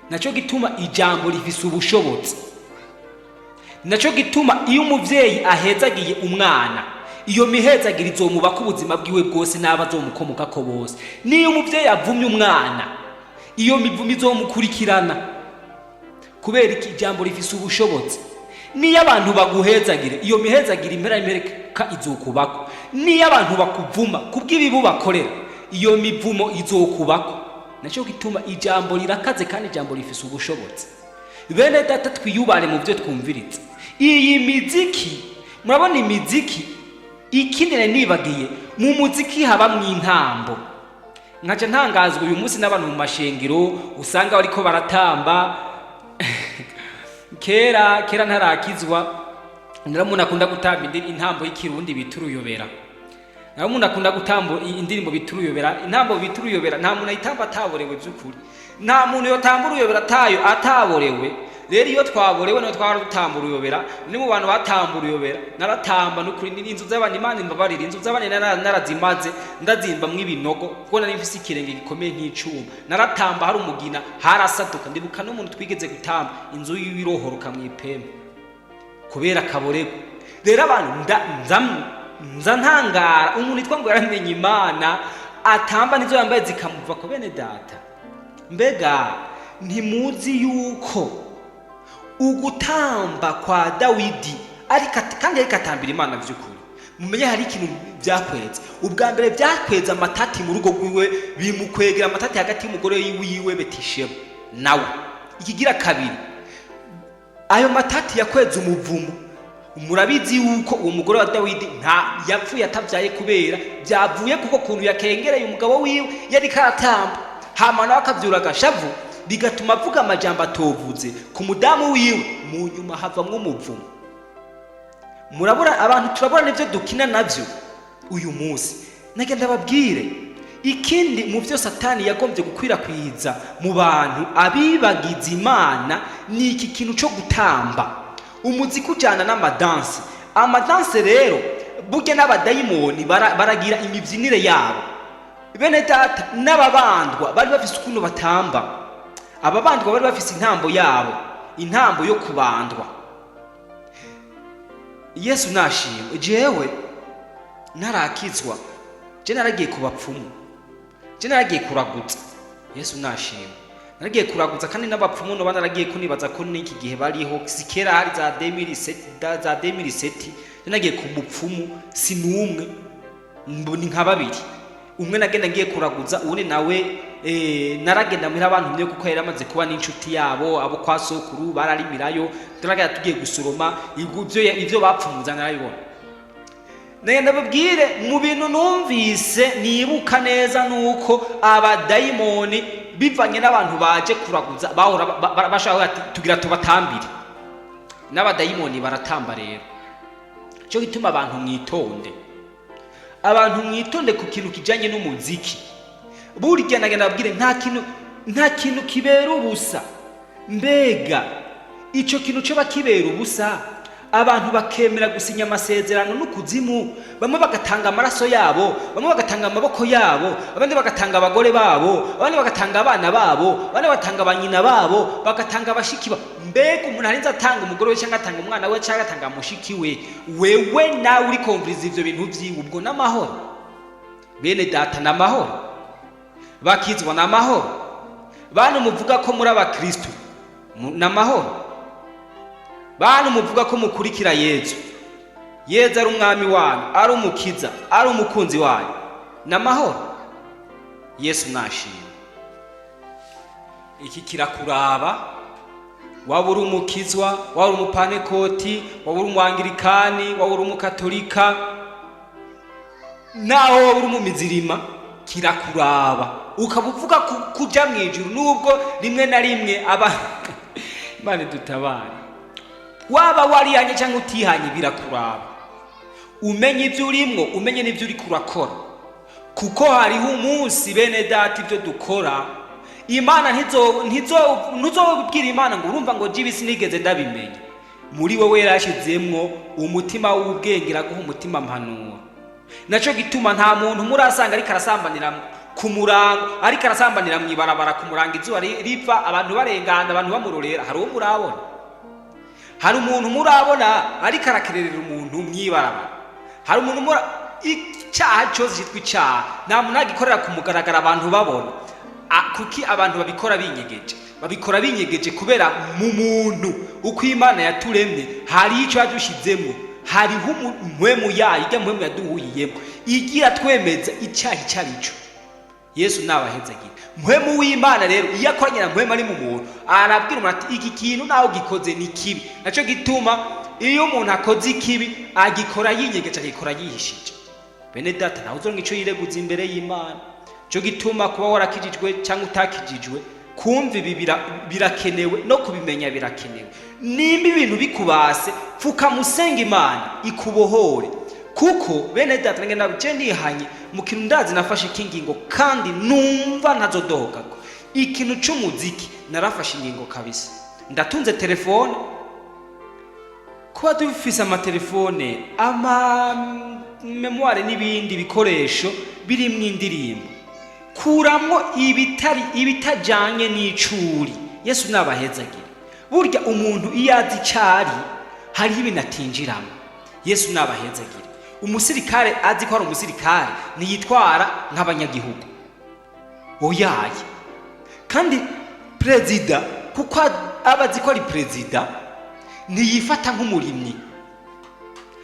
[SPEAKER 1] Naco gituma ijambo rifise ubushobozi. Naco gituma iyo umuvyeyi ahezagiye umwana, iyo mihezagiro izomubaka ubuzima bwiwe bwose n'abazomukomokako bose. Niyo umuvyeyi avumye umwana, iyo mivumo izomukurikirana, kubera iki? Ijambo rifise ubushobozi. Niyo abantu baguhezagire, iyo mihezagiro impereka izokubako. Niyo abantu bakuvuma kubw'ibibu bakorera, iyo mivumo izokubako. Naco gituma ijambo rirakaze, kandi ijambo rifise ubushobozi. Bene data, twiyubare mu byo twumviritse. Iyi miziki, murabona imiziki, ikindi nibagiye, mu muziki habamwe intambo. Nkaca ntangazwa uyu munsi n'abantu mu mashengero usanga bariko baratamba. Kera ntarakizwa, naramuntu akunda gutamba intambo y'ikirundi bituruyobera. Naramuntu akunda gutamba indirimbo bituruyobera. Intambo bituruyobera nta muntu ayitamba ataborewe by'ukuri. Nta muntu yotamba uruyobera tayo ataborewe. Rero iyo twaborewe no twara dutamba uruyobera, ni mu bantu batamba uruyobera. Naratamba n'ukuri n'inzu z'abandi, Imana imbabarira, inzu z'abandi narazimaze ndazimba mw'ibinogo, kuko nari mfise ikirenge gikomeye nk'icuma. Naratamba hari umugina harasaduka, ndibuka n'umuntu twigeze gutamba inzu y'irohoroka mw'ipembe kubera kaborego. Rero abantu nza ntangara umuntu yitwa ngo yaramenye Imana atamba nizo yambaye zikamuva ko. Bene data, mbega ntimuzi yuko ugutamba kwa Dawidi kandi ariko atambira Imana by'ukuri? Mumenye hari ikintu byakweza. Ubwa mbere byakweza amatati mu rugo rwiwe, bimukwegera amatati hagati y'umugore wiwe Betisheba nawe. Ikigira kabiri, ayo matati yakweza umuvumo. Murabizi yuko uwo mugore wa Dawidi yapfuye atavyaye kubera byavuye kuko kuntu yakengereye umugabo wiwe yari karatamba, hama nawe akavyura agashavu bigatuma avuga amajambo atovuze ku mudamu wiwe, mu nyuma havamwo umuvumo. Murabura abantu turabura n'ivyo dukina navyo uyu munsi. Nagenda babwire ikindi mu byo Satani yagombye gukwirakwiza mu bantu abibagiza Imana ni iki kintu cyo gutamba, umuziki ujana n'amadanse. Amadanse rero burya n'abadayimoni baragira imibyinire yabo. Bene data n'ababandwa bari bafise ukuntu batamba. Ababandwa bari bafise intambo yabo, intambo yo kubandwa. Yesu nashimwe. Jewe narakizwa, je naragiye kubapfumu, je naragiye kuragutsa. Yesu nashimwe. Naragiye kuragutsa kandi n'abapfumu no banaragiye kunibaza ko n'iki gihe bariho sikera hari za 2007 je nagiye ku mupfumu sinumwe, mboni nka babiri. Umwe nagenda ngiye kuragutsa, uwundi nawe naragenda muri abantu mwe kuko yari amaze kuba n'inshuti yabo, abo kwa sokuru bararimirayo, turagenda tugiye gusoroma ivyo bapfumuza narabibona. Nagenda babwire mu bintu numvise nibuka neza nuko abadayimoni bivanye n'abantu baje kuraguza bahora bashaka ati tugira tubatambire. N'abadayimoni baratamba rero. Cyo gituma abantu mwitonde. Abantu mwitonde ku kintu kijanye n'umuziki. Burya nagenda babwire nta kintu kibera ubusa. Mbega ico kintu cyo bakibera ubusa, abantu bakemera gusinya amasezerano n'ukuzimu, bamwe bagatanga amaraso yabo, bamwe bagatanga amaboko yabo, abandi bagatanga abagore babo, abandi bagatanga abana babo, abandi batanga abanyina babo, bagatanga abashiki babo. Mbega umuntu arinze atanga umugore we cyangwa atanga umwana we cyangwa atanga mushiki we, wewe nawe uri kumviriza ivyo bintu vyiwe, ubwo n'amahoro. Bene data n'amahoro, bakizwa n'amahoro. Bantu muvuga ko muri abakristo n'amahoro. Bantu muvuga ko mukurikira Yesu, Yesu ari umwami wanyu, ari umukiza, ari umukunzi wanyu, n'amahoro. Yesu nashimwe. Iki kirakuraba, waba uri umukizwa, waba uri umupanekoti, waba uri umwangirikani, waba uri umukatolika, naho waba uri umumizirima, kirakuraba. Ukaba uvuga kuja mu ijuru nubwo rimwe na rimwe Imana dutabare. Waba warihanye cyangwa utihanye birakuraba. Umenye ibyo urimo, umenye n'ibyo uri kurakora. Kuko hariho umunsi bene data ibyo dukora, Imana ntizobwira Imana ngo urumva ngo jibi sinigeze ndabimenya. Muri wewe yarashizemwo umutima w'ubwenge, iraguha umutima mpanuro. Naco gituma nta muntu murasanga ari karasambanira ku murango, ari karasambanira mwibarabara ku murango izuba riva abantu barengana, abantu bamurorera. Hari uwo murabona? Hari umuntu murabona ari karakererera umuntu mwibarabara? Hari umuntu icyaha cyose cyitwa icyaha nta muntu agikorera ku mugaragara abantu babona. Kuki abantu babikora binyegeje? Babikora binyegeje kubera mu muntu uko Imana yaturemye hari icyo yadushizemo, hariho mpwemu yayo, ijya mpwemu yaduhuyiyemo igira twemeza icyaha icyarico. Yesu nabahezagira. Mpwemu w'Imana rero iyo akoranye na mpwemu ari mu muntu arabwira umuntu ati iki kintu naho gikoze ni kibi. Naco gituma iyo umuntu akoze ikibi agikora yinyegeje, agikora yihishije. Bene data naho uzonga ico yireguza imbere y'Imana. Cyo gituma kuba warakijijwe cyangwa utakijijwe, kumva ibi birakenewe no kubimenya birakenewe. Nimba ibintu bikubase pfuka musenga Imana ikubohore. Kuko bene data ngenda bije nihanye mu kintu ndazi nafashe ikingingo kandi numva ntazodohokako. Ikintu cy'umuziki narafashe ingingo kabisa. Ndatunze telefone, kuba dufise amatelefone, memoire n'ibindi bikoresho biri mu indirimbo, kuramwo ibitajanye n'icuri. Yesu nabahezagira. Burya umuntu iyo azi cyari hari ibinatinjiramo. Yesu nabahezagira. Umusirikare azi ko ari umusirikare niyitwara nk'abanyagihugu oyaye. Kandi prezida kuko abazi ko ari prezida niyifata nk'umurimyi,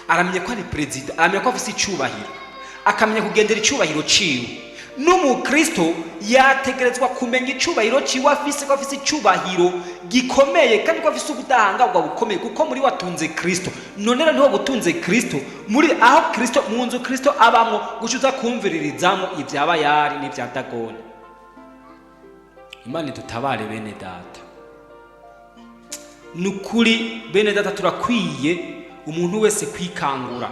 [SPEAKER 1] aramenya ko ari prezida, aramenya ko afise icubahiro, akamenya kugendera icubahiro ciwe. N'umukristo yategerezwa kumenya icubahiro ciwe afise, ko afise icubahiro gikomeye kandi ko afise ubudahangarwa bukomeye, kuko muri watunze Kristo. None rero niho butunze Kristo, muri aho Kristo mu nzu Kristo abamwo gucuza kumviririzamo ivyaba yari n'ivya Dagoni. Imana dutabare bene data. Nukuri bene data turakwiye umuntu wese kwikangura.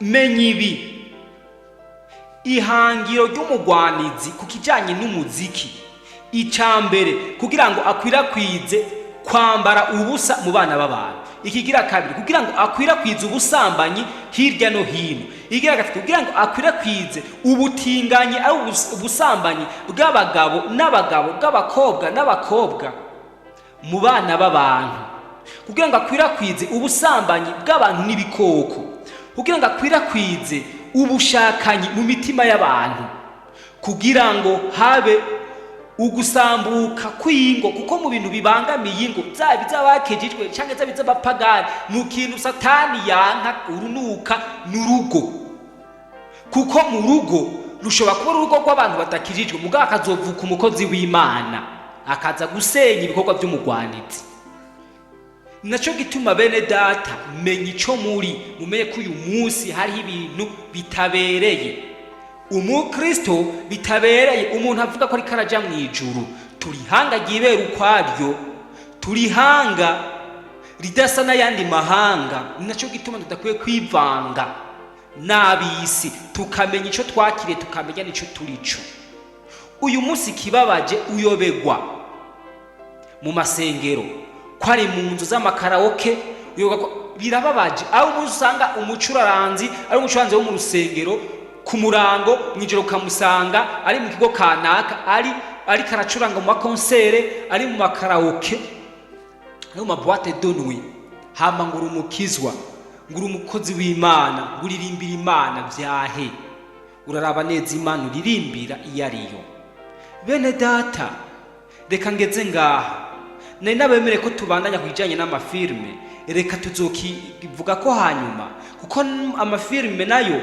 [SPEAKER 1] Menya ibi, ihangiro ry'umugwanizi ku kijanye n'umuziki, icambere kugira ngo akwirakwize kwambara ubusa mu bana b'abantu, ikigira kabiri kugira ngo akwirakwize ubusambanyi hirya no hino, ikigira gatatu kugira ngo akwirakwize ubutinganyi ari ubusambanyi bw'abagabo n'abagabo, bw'abakobwa n'abakobwa mu bana b'abantu, kugira ngo akwirakwize ubusambanyi bw'abantu n'ibikoko, kugira ngo akwirakwize ubushakanyi mu mitima y'abantu, kugira ngo habe ugusambuka kw'ingo, kuko mu bintu bibangamiye ingo zaba iz'abakejejwe cyangwa zaba iz'abapagani, mu kintu satani yanka urunuka n'urugo, kuko mu rugo rushobora kuba urugo rw'abantu batakijijwe, mugabo akazovuka umukozi w'Imana akaza gusenya ibikorwa by'umugwanizi. Naco gituma bene data menya ico mumenye ko uyu munsi hariho ibintu bitabereye umukristo, bitabereye umuntu avuga ko ari karaja mu ijuru. Turihanga ryibera ukwaryo, turihanga ridasa n'ayandi mahanga. Naco gituma tudakwiye kwivanga n'abisi, tukamenya ico twakiriye, tukamenya n'ico turico. Uyu munsi kibabaje uyobegwa mu masengero, ko ari mu nzu z'amakaraoke, birababaje aho umuntu usanga umucuraranzi ari umucuranzi wo mu rusengero, ku murango mw'ijoro ukamusanga ari mu kigo kanaka, ari karacuranga mu makonsere, ari mu makaraoke no mu maboîte de nuit. Hama nguru umukizwa, nguru umukozi w'Imana, nguririmbira Imana vyahe, uraraba neza Imana uririmbira iyo ariyo. Bene data reka ngeze ngaha, nari nabemere ko tubandanya kujanye n'amafilme, reka tuzokivuga ko hanyuma, kuko amafilme nayo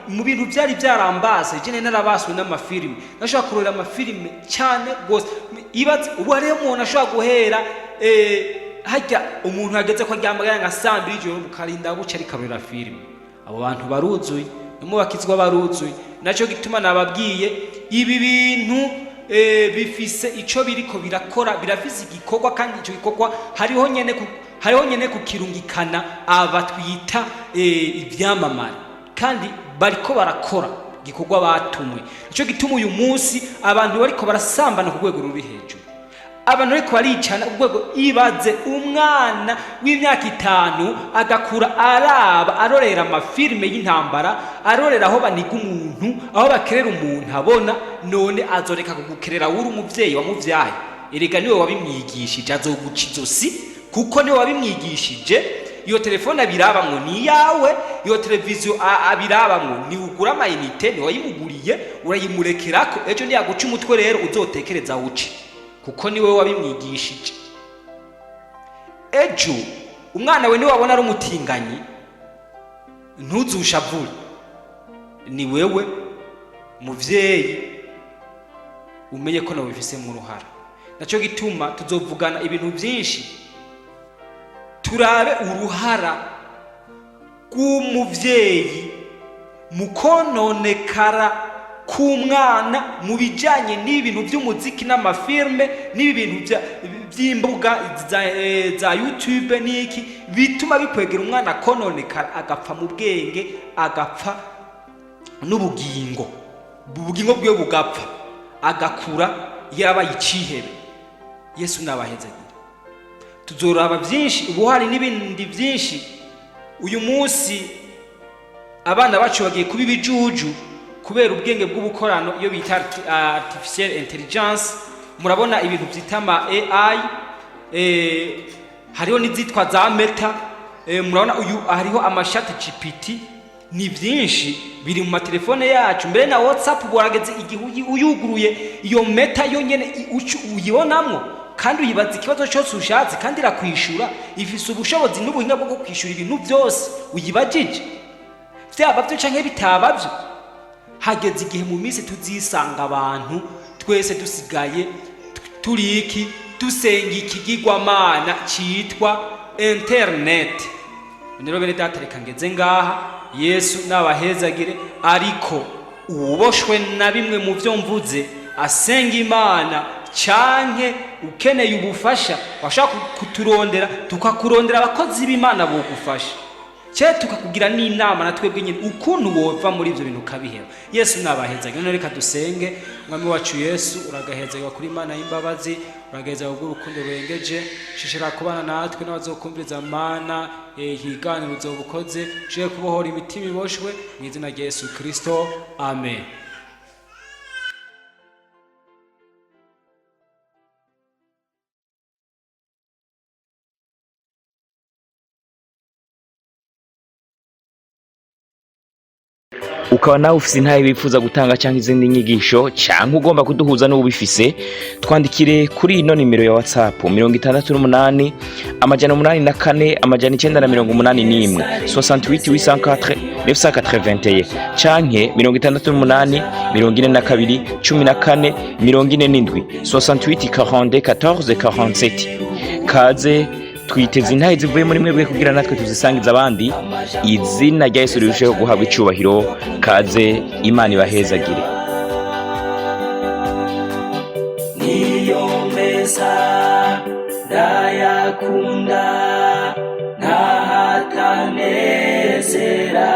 [SPEAKER 1] mu bintu byari byarambase. Je narabaswe n'amafilme, nashobora kurora amafilme cyane gose. Ibaze ubu hariyo umuntu ashobora guhera hajya umuntu ageze ko aryamagara nka sambiri ijoro bukarinda buca ari karora filme. Abo bantu baruzuye, mu bakizwa baruzuye. Naco gituma nababwiye ibi bintu bifise ico biriko birakora, birafise igikorwa, kandi ico gikorwa hariho nyene kukirungikana abatwita ivyamamare, kandi bariko barakora gikorwa batumwe. Ico gituma uyu munsi abantu bariko barasambana ku rwego ruri hejuru, abantu bariko baricana ku rwego. Ibaze umwana w'imyaka 5 agakura arorera amafilme y'intambara, arorera aho baniga umuntu, aho bakerera umuntu abona, none azoreka kugukerera uri umuvyeyi wamuvyaye. Erega niwe wabimwigishije, azoguca izosi, kuko niwe wabimwigishije. Iyo telefone abirabamwo ni yawe, iyo televiziyo abirabamwo ni ugura amayinite, ni wayimuguriye, urayimurekerako. Ejo niyaguca umutwe rero uzotekereza uce, kuko niwe wabimwigishije. Ejo umwana we niwabona ari umutinganyi, ntuzushavure, ni wewe muvyeyi umenye ko nawe bifise mu ruhara. Naco gituma tuzovugana ibintu byinshi, turabe uruhara rw'umuvyeyi mu kononekara k'umwana mu bijanye n'ibintu by'umuziki n'amafilme, n'ibi bintu by'imbuga za YouTube n'iki, bituma bikwegera umwana kononekara, agapfa mu bwenge, agapfa n'ubugingo, ubugingo bwe bugapfa, agakura yabaye icihebe. Yesu nabaheze. Tuzoraba byinshi, ubu hari n'ibindi byinshi. Uyu munsi abana bacu bagiye kuba ibijuju kubera ubwenge bw'ubukorano, iyo bita artificial intelligence. Murabona ibintu byitama AI, hariho n'izitwa za Meta, murabona hariho amashati GPT. Ni byinshi biri mu matelefone yacu, mbere na WhatsApp borageze igihe uyuguruye iyo Meta yonyene uyibonamwo, kandi uyibaza ikibazo cyose ushatse, kandi irakwishura. Ifise ubushobozi n'ubuhinga bwo kwishura ibintu byose uyibajije, byaba byo canke bitaba byo. Hageze igihe mu minsi tuzisanga abantu twese dusigaye turiki dusenga ikigirwamana cyitwa internet. Nero bene data reka ngeze ngaha, Yesu nabahezagire. Ariko uboshwe na bimwe mu byo mvuze, asenga Imana canke ukeneye ubufasha washaka kuturondera tukakurondera abakozi b'Imana bogufasha tukakugira n'inama na twebwe nyine ukuntu wova muri ivyo bintu kabihera. Yesu nabaheza none reka dusenge. Mwami wacu Yesu uragahezerwa kuri Imana y'imbabazi, uragahezerwa bw'urukundo rurengeje, shishira kubana natwe n'abazokumviriza Mana higaniro uzobukoze je kubohora imitima iboshwe mu izina rya Yesu Kristo, amen.
[SPEAKER 4] ukaba nawe ufise intahe bifuza gutanga cyangwa izindi nyigisho cyangwa ugomba kuduhuza n'ubifise, twandikire kuri ino nimero ya WhatsApp 68 884 981 68 804 canke 68 42 14 47 68 42 14 47. kaze twiteze intahe zivuye muri mwebwe kugira natwe tuzisangiza abandi. Izina rya Yesu rirusheho guhabwa icubahiro. Kaze, Imana ibahezagire.
[SPEAKER 3] niyo meza ndayakunda ntahatanezera.